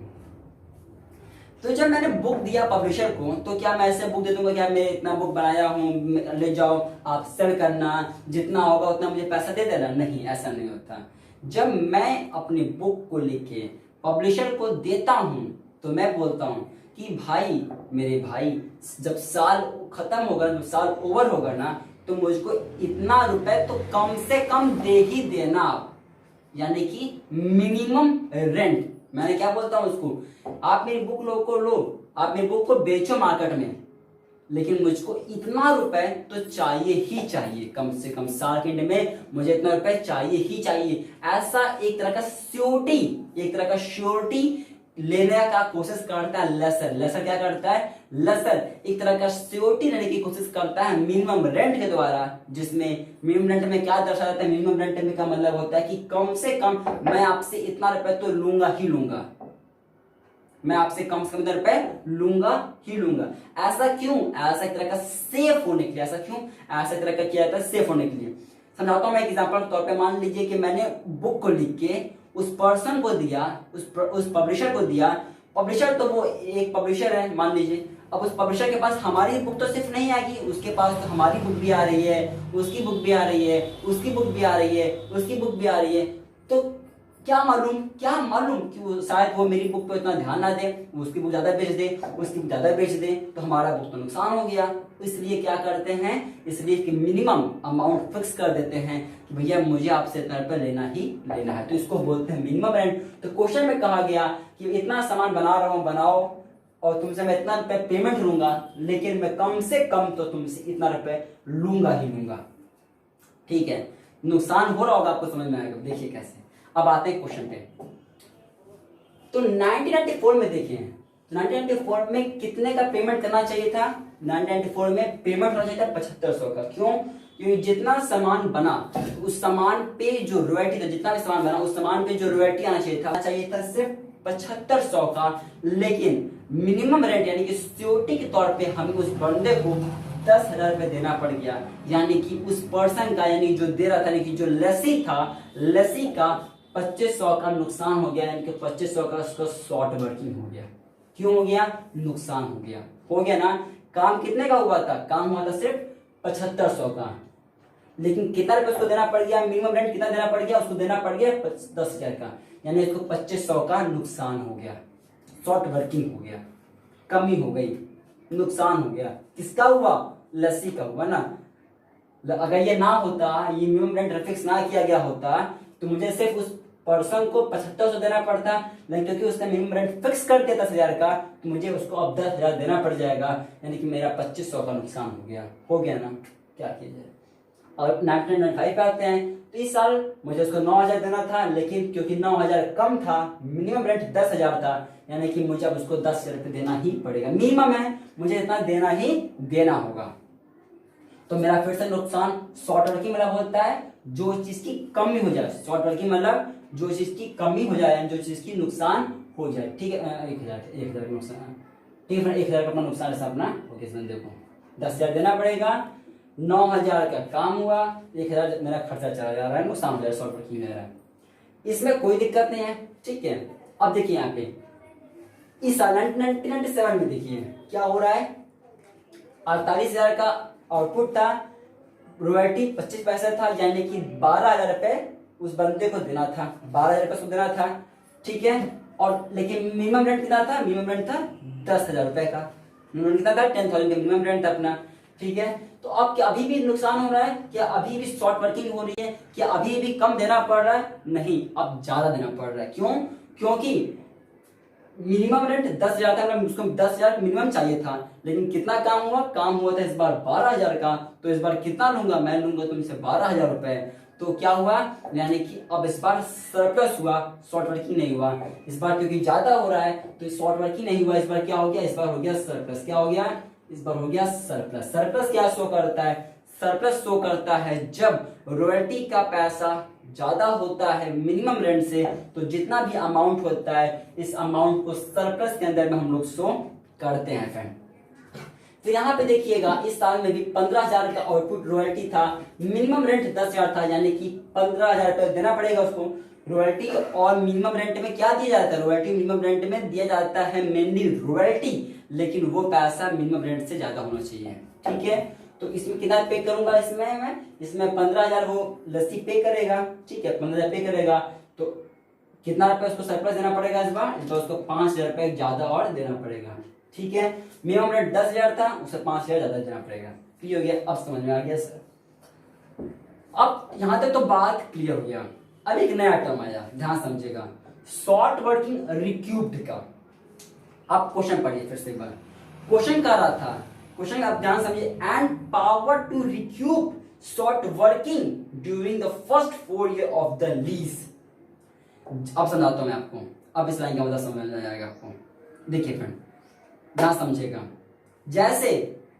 तो जब मैंने बुक दिया पब्लिशर को तो क्या मैं ऐसे बुक दे दूंगा, क्या मैं इतना बुक बनाया हूँ, ले जाओ आप सेल करना, जितना होगा उतना मुझे पैसा दे देना? नहीं, ऐसा नहीं होता। जब मैं अपनी बुक को लेके पब्लिशर को देता हूँ तो मैं बोलता हूँ कि भाई, मेरे भाई, जब साल खत्म होगा, जब साल ओवर होगा ना, तो मुझको इतना रुपए तो कम से कम दे ही देना आप, यानी कि मिनिमम रेंट। मैंने क्या बोलता हूं उसको, आप मेरी बुक लो, आप मेरी बुक को बेचो मार्केट में, लेकिन मुझको इतना रुपए तो चाहिए ही चाहिए, कम से कम साल के एंड में मुझे इतना रुपए चाहिए ही चाहिए। ऐसा एक तरह का श्योरिटी लेने का कोशिश करता है लेसर। लेसर क्या करता है? लेसर एक तरह का श्योरिटी लेने की कोशिश करता है मिनिमम रेंट के द्वारा, जिसमें मिनिमम रेंट में क्या दर्शाया जाता है? मिनिमम रेंट में का मतलब होता है कि कम से कम मैं आपसे इतना रुपए तो लूंगा ही लूंगा, मैं आपसे कम से कम रुपए लूंगा ही लूंगा। ऐसा क्यों? ऐसा एक तरह का सेफ होने के लिए। ऐसा क्यों? ऐसा एक तरह का किया जाता है सेफ होने के लिए। समझाता हूं मैं एक एग्जांपल के तौर पे। मान लीजिए कि मैंने बुक को लिख के उस पर्सन को दिया, उस पब्लिशर को दिया। पब्लिशर तो वो एक पब्लिशर है मान लीजिए। अब उस पब्लिशर के पास हमारी बुक तो सिर्फ नहीं आएगी, उसके पास तो हमारी बुक भी आ रही है, उसकी बुक भी आ रही है, उसकी बुक भी आ रही है, उसकी बुक भी आ रही है। तो क्या मालूम कि वो शायद वो मेरी बुक पे इतना ध्यान ना दे, उसकी बुक ज्यादा बेच दे, उसकी बुक ज्यादा बेच दे, तो हमारा बुक तो नुकसान हो गया। इसलिए क्या करते हैं? इसलिए कि मिनिमम अमाउंट फिक्स कर देते हैं कि भैया मुझे आपसे इतना रुपये लेना ही लेना है, तो इसको बोलते हैं मिनिमम रेंट। तो क्वेश्चन में कहा गया कि इतना सामान बना रहा हूं, बनाओ, और तुमसे मैं इतना रुपये पेमेंट लूंगा, लेकिन मैं कम से कम तो तुमसे इतना रुपये लूंगा ही लूंगा। ठीक है, नुकसान हो रहा होगा, आपको समझ में आएगा। देखिए कैसे। अब आते हैं क्वेश्चन पे। तो 1994 में देखिए, 1994 में कितने का पेमेंट करना चाहिए था? 1994 में पेमेंट होना चाहिए था 7500 का। क्यों? क्योंकि जितना सामान बना उस सामान पे जो रॉयल्टी था, जितना भी सामान बना उस सामान पे जो रॉयल्टी आना चाहिए था सिर्फ 7500 का। लेकिन मिनिमम रेंट यानी कि सिक्योरिटी के तौर पे हमें उस बंदे को 10,000 रुपए देना पड़ गया। यानी कि उस पर्सन का, यानी जो दे रहा था, यानी कि जो लेसी था, लेसी का 2500 का नुकसान हो गया। यानी कि 2500 का उसका शॉर्ट वर्किंग हो गया। क्यों हो गया? नुकसान हो गया ना। काम कितने का हुआ था? काम हुआ था सिर्फ 7500 का, लेकिन कितना रुपए उसको देना पड़ गया? मिनिमम रेंट कितना देना पड़ गया? उसको देना पड़ गया 10,000 का। यानी उसको 2500 का नुकसान हो गया, शॉर्ट वर्किंग हो गया, कमी हो गई, नुकसान हो गया। किसका हुआ? लस्सी का हुआ ना। अगर ये ना होता, ये मिनिमम रेंट फिक्स ना किया गया होता, तो मुझे सिर्फ उस पर्सन को 7500 देना पड़ता, लेकिन क्योंकि उसने मिनिमम रेंट फिक्स कर दिया 10,000 का, तो मुझे उसको अब 10,000 देना पड़ जाएगा। यानी कि मेरा 2500 का नुकसान हो गया ना। क्या किया जाए? और 1995 पे आते हैं, तो इस साल मुझे उसको 9,000 देना था, लेकिन क्योंकि 9,000 कम था, मिनिमम रेंट 10,000 था, यानी कि मुझे अब उसको 10,000 रुपये देना ही पड़ेगा। मिनिमम है, मुझे इतना देना ही देना होगा। तो मेरा फिर से नुकसान शॉर्ट वर्किंग मतलब होता है जो चीज की कमी हो जाए। शॉर्ट वर्किंग मतलब जो चीज की कमी हो जाए, जो चीज की नुकसान हो जाए। ठीक है, 1,000 का नुकसान। ठीक है, 1,000 का नुकसान ऐसा अपना ओके। देखो 10,000 देना पड़ेगा, 9,000 का काम हुआ, 1,000 मेरा खर्चा चला जा रहा है, नुकसान हो जाए, शॉर्ट वर्किंग मेरा। इसमें कोई दिक्कत नहीं है। ठीक है, अब देखिए यहाँ पे इस साल 1997 में देखिए क्या हो रहा है। 48,000 का आउटपुट था, रॉयल्टी 25 पैसा था, यानी कि 12,000 रुपए उस बंदे को देना था, 12,000 रुपए उसको देना था। ठीक है, और लेकिन मिनिमम रेंट कितना था? मिनिमम रेंट था 10,000 रुपए का। मिनिमम कितना था? 10,000 का मिनिमम रेंट था अपना। ठीक है, तो अब क्या अभी भी नुकसान हो रहा है? क्या अभी भी शॉर्ट वर्किंग हो रही है? क्या अभी भी कम देना पड़ रहा है? नहीं, अब ज्यादा देना पड़ रहा है। क्यों? क्योंकि मिनिमम रेंट 10,000 था, मतलब उसको 10,000 मिनिमम चाहिए था, लेकिन कितना काम हुआ? काम हुआ था इस बार 12,000 का। तो इस बार कितना लूंगा? मैं लूंगा तुमसे 12,000 रुपए। तो क्या हुआ? यानी कि अब इस बार सरप्लस हुआ, शॉर्ट वर्किंग नहीं हुआ। इस बार क्योंकि ज्यादा हो रहा है तो शॉर्ट वर्किंग नहीं हुआ। इस बार क्या हो गया? इस बार हो गया सरप्लस। क्या हो गया? इस बार हो गया सरप्लस। सरप्लस क्या शो करता है? सरप्लस शो करता है जब रॉयल्टी का पैसा ज्यादा होता है मिनिमम रेंट से, तो जितना भी अमाउंट होता है इस अमाउंट को सरप्लस के अंदर में हम लोग शो करते हैं फ्रेंड। तो यहाँ पे देखिएगा इस साल में भी 15,000 का आउटपुट रॉयल्टी था, मिनिमम रेंट 10,000 था, यानी कि 15,000 रुपए देना पड़ेगा उसको रॉयल्टी। और मिनिमम रेंट में क्या दिया जाता है? रॉयल्टी मिनिमम रेंट में दिया जाता है मेनली रॉयल्टी, लेकिन वो पैसा मिनिमम रेंट से ज्यादा होना चाहिए। ठीक है, तो इसमें कितना पे करूंगा? इसमें 15,000 वो लस्सी पे करेगा। ठीक है, 15,000 पे करेगा, तो कितना रुपए उसको सरप्लस देना पड़ेगा इस बार? तो उसको 5,000 रुपए ज्यादा और देना पड़ेगा। ठीक है, मिनिमम रेट 10,000 था, उसे 5,000 ज्यादा देना पड़ेगा। क्लियर हो गया? अब समझ में आ गया सर। अब यहां तक तो बात क्लियर हो गया। अब एक नया टर्म आया, ध्यान समझिएगा, शॉर्ट वर्किंग रिक्यूब्ड का। आप क्वेश्चन पढ़िए फिर से एक बार। क्वेश्चन कह रहा था क्वेश्चन आप ध्यान समझिए, and power to recoup short working during the first 4 year of the lease. अब समझाता हूं मैं आपको, अब इस लाइन का मतलब समझ में आएगा आपको। देखिए फ्रेंड, ध्यान समझिएगा। जैसे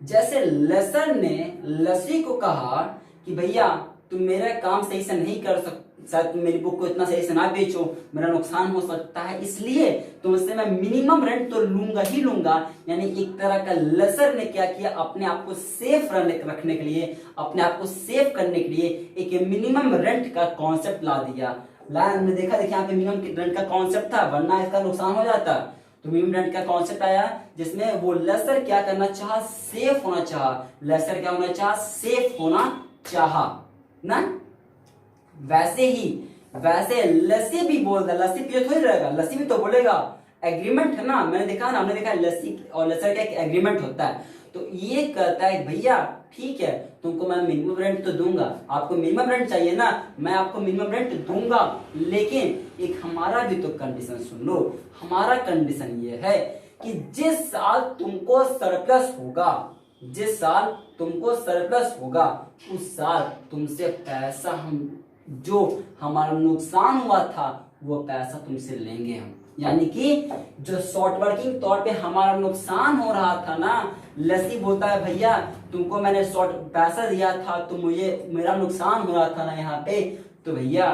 जैसे लेसर ने लसी को कहा कि भैया तुम मेरा काम सही से नहीं कर सकते, शायद तुम मेरी बुक को इतना सही से ना बेचो, मेरा नुकसान हो सकता है, इसलिए तुमसे मैं मिनिमम रेंट तो लूंगा ही लूंगा। यानी एक तरह का लेसर ने क्या किया, अपने आप को सेफ रखने के लिए, अपने आप को सेव करने के लिए एक मिनिमम रेंट का कॉन्सेप्ट ला दिया। हमने देखा, देखिए यहाँ पे मिनिमम रेंट का कॉन्सेप्ट था, वरना इसका नुकसान हो जाता। तो मिनिमम रेंट का कॉन्सेप्ट आया जिसमें वो लेसर क्या करना चाहा, सेफ होना चाहा। लेसर क्या होना चाहा, सेफ होना चाहा ना। वैसे लस्सी भी बोलता, लस्सी पिए थोड़ी रहेगा, लस्सी भी तो बोलेगा। एग्रीमेंट है ना, मैंने देखा ना, हमने देखा लस्सी और लेसर का एक एग्रीमेंट होता है। तो ये कहता है भैया ठीक है, तुमको मैं मिनिमम रेंट तो दूंगा, आपको मिनिमम रेंट चाहिए ना, मैं आपको मिनिमम रेंट दूंगा, लेकिन एक हमारा भी तो कंडीशन सुन लो। हमारा कंडीशन ये है कि जिस साल तुमको सरप्लस होगा, जिस साल तुमको सरप्लस होगा, उस साल तुमसे पैसा हम, जो हमारा नुकसान हुआ था वो पैसा तुमसे लेंगे हम। यानी कि जो शॉर्ट वर्किंग तौर पे हमारा नुकसान हो रहा था ना, लस्सी बोलता है भैया तुमको मैंने शॉर्ट पैसा दिया था तो मुझे मेरा नुकसान हो रहा था ना यहाँ पे, तो भैया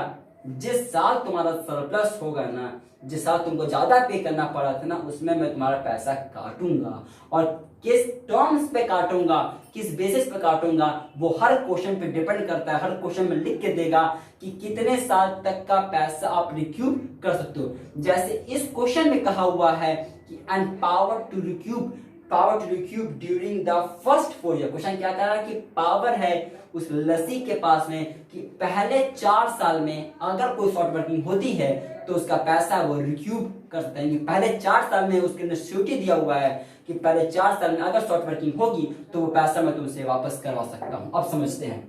जिस साल तुम्हारा सरप्लस होगा ना, जिस साल तुमको ज्यादा पे करना पड़ा था ना, उसमें मैं तुम्हारा पैसा काटूंगा। और किस टर्म्स पे काटूंगा, किस बेसिस पे काटूंगा, वो हर क्वेश्चन पे डिपेंड करता है। हर क्वेश्चन में लिख के देगा कि कितने साल तक का पैसा आप रिक्यूब कर सकते हो। जैसे इस क्वेश्चन में कहा हुआ है कि and power to recoup during the first 4 year. Question क्या कह रहा है कि पावर है उस लस्सी के पास में कि पहले 4 साल में अगर कोई शॉर्ट वर्किंग होती है तो उसका पैसा वो रिक्यूब कर सकते हैं। पहले 4 साल में उसके अंदर सिक्योरिटी दिया हुआ है कि पहले 4 साल में अगर शॉर्ट वर्किंग होगी तो वो पैसा मैं तुमसे वापस करवा सकता हूं। अब समझते हैं,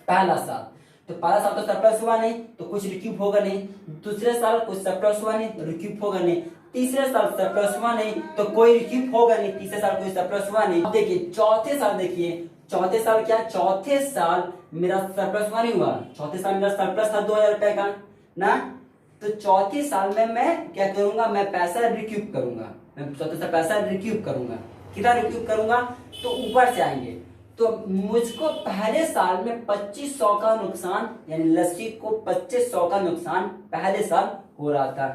पहला साल तो पहला साल तो सरप्लस हुआ नहीं तो कुछ रिक्यूब होगा नहीं, दूसरे साल कुछ सरप्लस हुआ नहीं तो रिक्यूब होगा नहीं, तीसरे साल सरप्लस हुआ नहीं तो कोई रिक्यूब होगा नहीं, तीसरे साल कोई सरप्लस हुआ नहीं। अब देखिए चौथे साल, देखिए चौथे साल क्या, चौथे साल मेरा सरप्लस हुआ नहीं हुआ, चौथे साल मेरा सरप्लस था 2000 रुपए का ना, तो चौथे साल में मैं क्या करूंगा, मैं पैसा रिक्यूब करूंगा, मैं चौथे साल पैसा रिक्यूब करूंगा। कितना रिक्यूब करूंगा, तो ऊपर से आएंगे। तो मुझको पहले साल में 2500 का नुकसान, यानी लस्सी को 2500 का नुकसान पहले साल हो रहा था।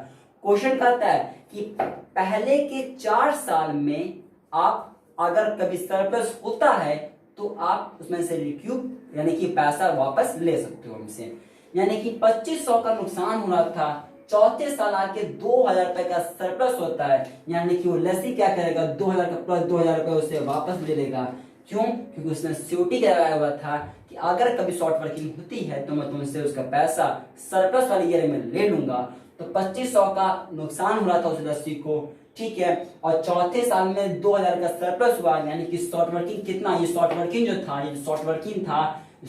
क्वेश्चन कहता है कि पहले के 4 साल में आप अगर कभी सरप्लस होता है तो आप उसमें से रिक्यूब यानी कि पैसा वापस ले सकते हो हमसे। यानी कि 2500 का नुकसान हो रहा था, चौथे साल आके 2000 रुपए का सरप्लस होता है, यानी कि वो लस्सी क्या करेगा, 2000 का प्लस 2000 रुपए उससे वापस ले लेगा। क्यों, क्योंकि उसने सिक्योरिटी लगाया हुआ था कि अगर कभी शॉर्ट वर्किंग होती है तो मैं तुमसे उसका पैसा सरप्लस वाले ईयर में ले लूंगा। तो 2500 का नुकसान हो रहा था उस लस्सी को, ठीक है, और चौथे साल में 2000 का सरप्लस हुआ, यानी कि शॉर्ट वर्किंग कितना, ये शॉर्ट वर्किंग जो था, ये शॉर्ट वर्किंग था,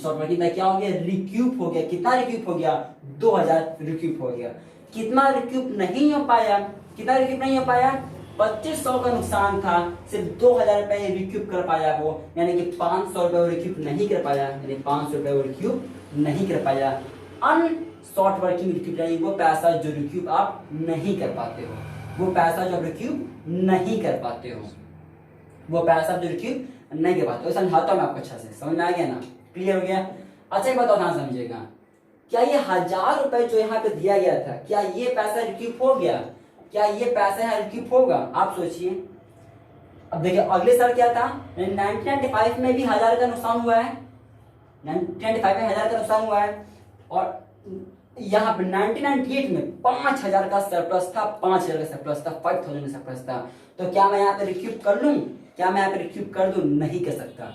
शॉर्ट वर्किंग था क्या हो गया, रिक्यूब हो गया। कितना रिक्यूब हो गया, 2000 रिक्यूब हो गया। कितना रिक्यूब नहीं हो पाया, कितना रिक्यूब नहीं हो पाया, 2500 का नुकसान था, सिर्फ 2000 रुपए रिक्यूब कर पाया वो, यानी कि 500 रुपए वो रिक्यूब नहीं कर पाया, यानी 500 रुपए वो रिक्यूब नहीं कर पाया। अन शॉर्ट वर्किंग रिक्यूब यानी वो पैसा जो रिक्यूब आप नहीं कर पाते हो, वो पैसा जो रिक्यूब नहीं कर पाते हो, वो पैसा जो रिक्यूब नहीं कर पाते हो। समझाता हूं मैं आपको अच्छा से, समझ में आ गया ना, क्लियर हो गया। अच्छा एक बात और ध्यान समझिएगा, क्या ये 1000 रुपए जो यहाँ पे दिया गया था, क्या ये पैसा रिक्यूब हो गया, क्या ये पैसा यहाँ रिक्यूब होगा, आप सोचिए। अब देखिए अगले साल क्या था, 1995 में भी 1000 का नुकसान हुआ है, 1995 में 1000 का नुकसान हुआ है, और यहाँ पे 1998 में 5000 का सरप्लस था, 5000 का सरप्लस था, 5000 का सरप्लस था। तो क्या मैं यहाँ पे रिक्यूब कर लूं, क्या मैं यहाँ पे रिक्यूब कर दूं, नहीं कर सकता।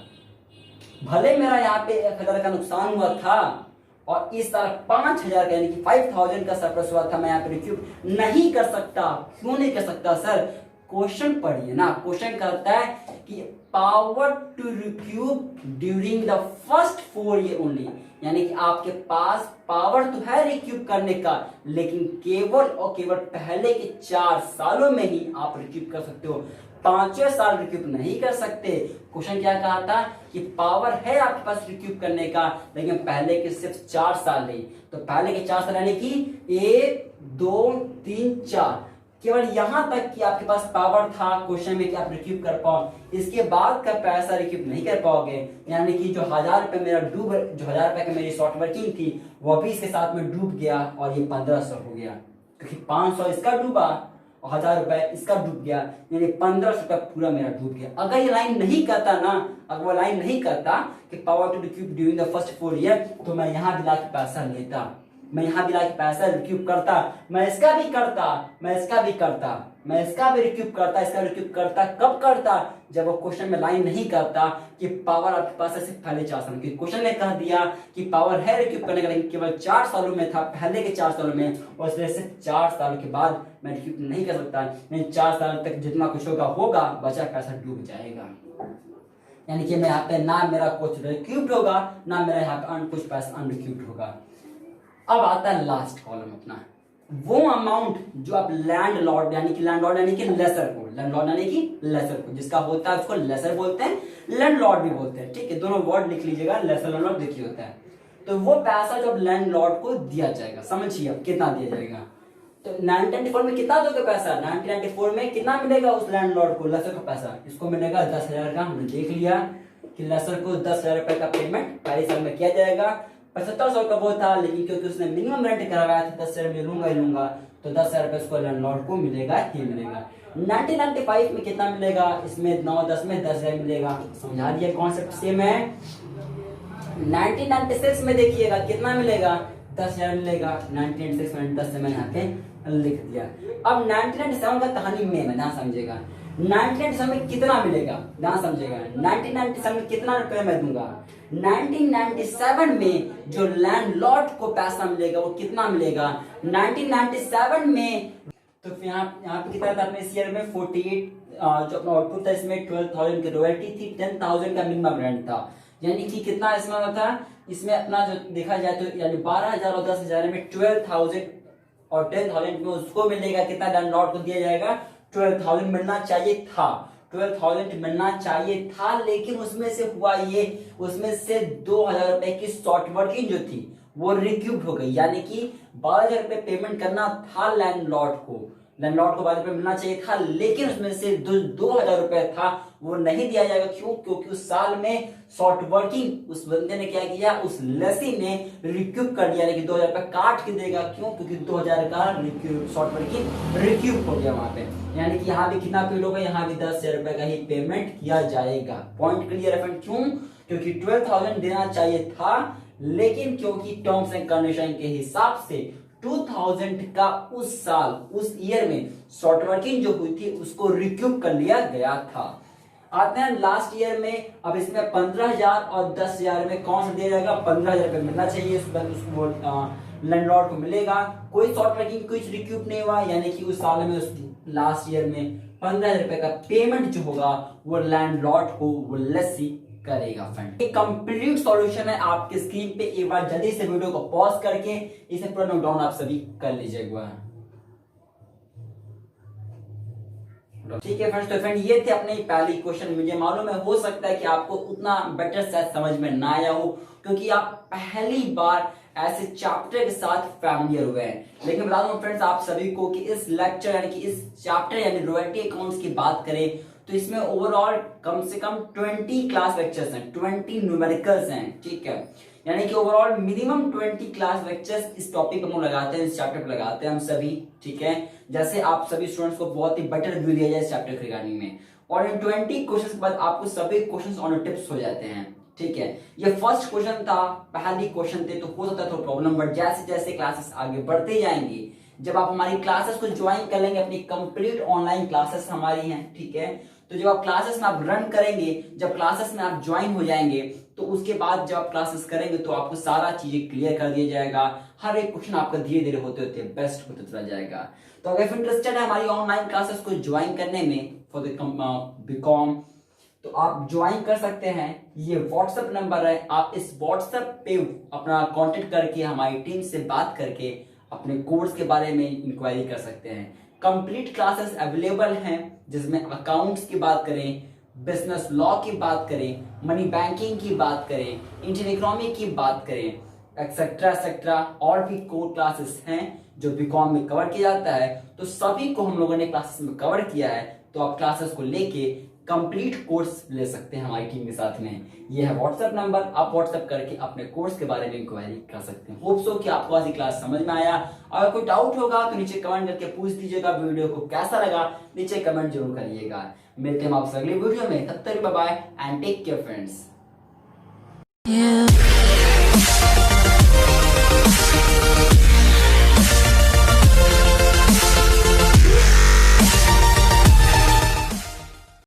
भले मेरा यहाँ पे 1000 का नुकसान हुआ था और इस साल 5000 का यानी कि 5000 का सरप्लस हुआ था, मैं यहाँ पे रिक्यूब नहीं कर सकता। क्यों नहीं कर सकता सर, क्वेश्चन पढ़िए ना, क्वेश्चन कहता है कि power to recoup during the first 4 year only, यानी कि आपके पास पावर तो है रिक्यूब करने का, लेकिन केवल और केवल पहले के 4 सालों में ही आप रिक्यूब कर सकते हो। पांचवें साल रिक्यूब नहीं कर सकते। क्वेश्चन क्या कहा था कि पावर है आपके पास रिक्यूब करने का, लेकिन पहले के सिर्फ 4 साल नहीं। तो पहले के 4 साल यानी कि 1 2 3 4, केवल यहां तक कि आपके पास पावर था क्वेश्चन में कि आप रिक्यूब कर पाओ। इसके बाद का पैसा रिक्यूब नहीं कर पाओगे, यानी कि जो 1000 रुपए मेरा डूब, जो 1000 रुपए की मेरी शॉर्ट वर्किंग थी वो भी इसके साथ में डूब गया और ये 1500 हो गया, क्योंकि 500 इसका डूबा और 1000 रुपए इसका डूब गया, यानी 1500 रुपए पूरा मेरा डूब गया। अगर ये लाइन नहीं करता ना, अगर वो लाइन नहीं करता कि power to recoup during the first 4 year, तो मैं यहाँ भी लाके पैसा लेता, मैं यहाँ भी लाके पैसा रिक्यूब करता, मैं इसका भी करता, मैं इसका भी करता, मैं इसका भी रिक्यूब करता, इसका रिक्यूब करता। कब करता? जब वो क्वेश्चन में लाइन नहीं करता कि पावर आपके पास है सिर्फ पहले 4 साल में। क्वेश्चन ने कह दिया कि पावर है रिक्यूब करने का, लेकिन केवल 4 सालों में था, पहले के 4 सालों में, और इसलिए सिर्फ 4 साल के बाद मैं रिक्यूब नहीं कर सकता। नहीं, 4 साल तक जितना कुछ होगा बचा पैसा डूब जाएगा। यानी कि मैं यहाँ पे ना मेरा कुछ रिक्यूब होगा, ना मेरा यहाँ पे कुछ पैसा अनरिक्यूब होगा। अब आता है लास्ट कॉलम अपना, वो अमाउंट जो आप लैंडलॉर्ड यानी कि लेसर को, लैंडलॉर्ड यानी कि लेसर को, जिसका होता है उसको लेसर बोलते हैं, लैंडलॉर्ड भी बोलते हैं, ठीक है, दोनों वर्ड लिख लीजिएगा, लेसर लैंडलॉर्ड देखिए होता है। तो वो पैसा जो लैंडलॉर्ड को दिया जाएगा, समझिए अब कितना दिया जाएगा। तो 1994 में कितना दोगे पैसा? 1994 में कितना मिलेगा उस लैंडलॉर्ड को, लेसर को पैसा? इसको मिलेगा 10,000 का। हमने देख लिया कि लेसर को 10,000 रुपए का पेमेंट पहले साल में किया जाएगा। 7500 का वो था, लेकिन क्योंकि उसने मिनिमम रेंट करवाया था 10,000 में लूंगा ही लूंगा, तो 10,000 रुपए उसको लैंडलॉर्ड को मिलेगा ही मिलेगा। 1995 में कितना मिलेगा? इसमें 9-10 में 10,000 मिलेगा। समझा दिया, कॉन्सेप्ट सेम है। 1996 में देखिएगा कितना मिलेगा? 10,000 मिलेगा। 1996 में 10 से मैंने यहाँ पे लिख दिया। अब 1997 का कहानी में ध्यान समझेगा। 1997 में कितना मिलेगा, ध्यान समझेगा। 1997 में कितना रुपए मैं दूंगा? 1997 में जो लैंडलॉर्ड को पैसा मिलेगा वो कितना मिलेगा? 1997 में तो यहाँ पे कितना था अपने इस ईयर में? 48, जो अपना आउटपुट था इसमें 12,000 की रॉयल्टी थी, 10,000 का मिनिमम रेंट था, यानी कि कितना इसमें था? इसमें अपना जो देखा जाए तो यानी 12,000 और 10,000 में 12,000 और 10,000 में उसको मिलेगा कितना? लैंडलॉर्ड को दिया जाएगा 12,000 मिलना चाहिए था, 12,000 मिलना चाहिए था, लेकिन उसमें से हुआ ये, उसमें से 2,000 रुपए की शॉर्ट वर्किंग जो थी वो रिक्यूब हो गई, यानी कि 12,000 रुपए पेमेंट करना था लैंडलॉर्ड को, 12,000 रुपए मिलना चाहिए था, लेकिन उसमें से 2,000 रुपए था वो नहीं दिया जाएगा। क्यों? क्योंकि उस साल में शॉर्ट वर्किंग उस बंदे ने क्या किया, उस लसी ने रिक्यूब कर दिया, लेकिन 2,000 रुपए काट के देगा। क्यों? क्योंकि 2,000 का शॉर्ट वर्किंग रिक्यूब हो गया वहां पे, यानी कि यहाँ भी कितना पेड होगा? यहाँ भी 10,000 रुपए का ही पेमेंट किया जाएगा। पॉइंट क्लियर है फ्रेंड? क्यों? क्योंकि 12,000 देना चाहिए था, लेकिन क्योंकि टर्म्स एंड कंडीशन के हिसाब से 2000 का उस साल, उस ईयर में शॉर्ट वर्किंग जो हुई थी उसको रिक्यूब कर लिया गया था। आते हैं लास्ट ईयर में। अब इसमें 15,000 और 10,000 में कौन सा दिया जाएगा? 15,000 रुपए मिलना चाहिए उसको, लैंडलॉर्ड को मिलेगा। कोई शॉर्ट वर्किंग कुछ रिक्यूब नहीं हुआ, यानी कि उस साल में, उस लास्ट ईयर में 15,000 रुपए का पेमेंट जो होगा वो लैंडलॉर्ड को वो लस्सी करेगा। फ्रेंड, एक कंप्लीट सॉल्यूशन है आपके स्क्रीन पे, एक बार जल्दी से वीडियो को पॉज करके इसे पूरा नोट डाउन आप सभी कर लीजिएगा। ठीक है फ्रेंड्स, तो फ्रेंड ये थे अपने पहली क्वेश्चन। मुझे मालूम है हो सकता है कि आपको उतना बेटर शायद समझ में ना आया हो, क्योंकि आप पहली बार ऐसे चैप्टर के साथ फैमिलियर हुए हैं। लेकिन बता दूं फ्रेंड्स आप सभी को कि इस लेक्चर यानी कि इस चैप्टर यानी रॉयल्टी अकाउंट्स की बात करें तो इसमें ओवरऑल कम से कम 20 क्लास लेक्चर्स हैं, 20 न्यूमेरिकल्स हैं, ठीक है, यानी कि ओवरऑल मिनिमम 20 क्लास लेक्चर्स इस टॉपिक पर हम लगाते हैं, इस चैप्टर पर लगाते हैं हम सभी, ठीक है, जैसे आप सभी स्टूडेंट्स को बहुत ही बेटर रिव्यू दिया जाए इस चैप्टर के रिगार्डिंग में। और इन 20 क्वेश्चंस के बाद आपको सभी क्वेश्चंस ऑन टिप्स हो जाते हैं, ठीक है। ये फर्स्ट क्वेश्चन था, पहली क्वेश्चन थे, तो हो सकता है थोड़ा प्रॉब्लम, बट जैसे जैसे क्लासेस आगे बढ़ते जाएंगे, जब आप हमारी क्लासेस को ज्वाइन कर लेंगे, अपनी कंप्लीट ऑनलाइन क्लासेस हमारी हैं, ठीक है, तो जब आप क्लासेस में आप रन करेंगे, जब क्लासेस में आप ज्वाइन हो जाएंगे, तो उसके बाद जब आप क्लासेस करेंगे तो आपको सारा चीजें क्लियर कर दिया जाएगा, हर एक क्वेश्चन आपका धीरे धीरे होते होते बेस्ट होते चला जाएगा। तो अगर इंटरेस्टेड है हमारी ऑनलाइन क्लासेस को ज्वाइन करने में फॉर द बीकॉम, तो आप ज्वाइन कर सकते हैं। ये व्हाट्सएप नंबर है, आप इस व्हाट्सएप पे अपना कांटेक्ट करके हमारी टीम से बात करके अपने कोर्स के बारे में इंक्वायरी कर सकते हैं। कंप्लीट क्लासेस अवेलेबल हैं, जिसमें अकाउंट्स की बात करें, बिजनेस लॉ की बात करें, मनी बैंकिंग की बात करें, इंडियन इकोनॉमी की बात करें, एक्सेट्रा एक्सेट्रा, और भी कोर क्लासेस हैं जो बीकॉम में कवर किया जाता है। तो सभी को हम लोगों ने क्लासेस में कवर किया है, तो आप क्लासेस को लेके कंप्लीट कोर्स ले सकते हैं हमारी टीम के साथ में। ये है व्हाट्सएप नंबर, आप व्हाट्सएप करके अपने कोर्स के बारे में इंक्वायरी कर सकते हैं। होप सो कि आपको आज की क्लास समझ में आया। अगर कोई डाउट होगा तो नीचे कमेंट करके पूछ दीजिएगा। वीडियो को कैसा लगा नीचे कमेंट जरूर करिएगा। मिलते हैं आपसे अगली वीडियो में, तब तक bye bye and take care friends.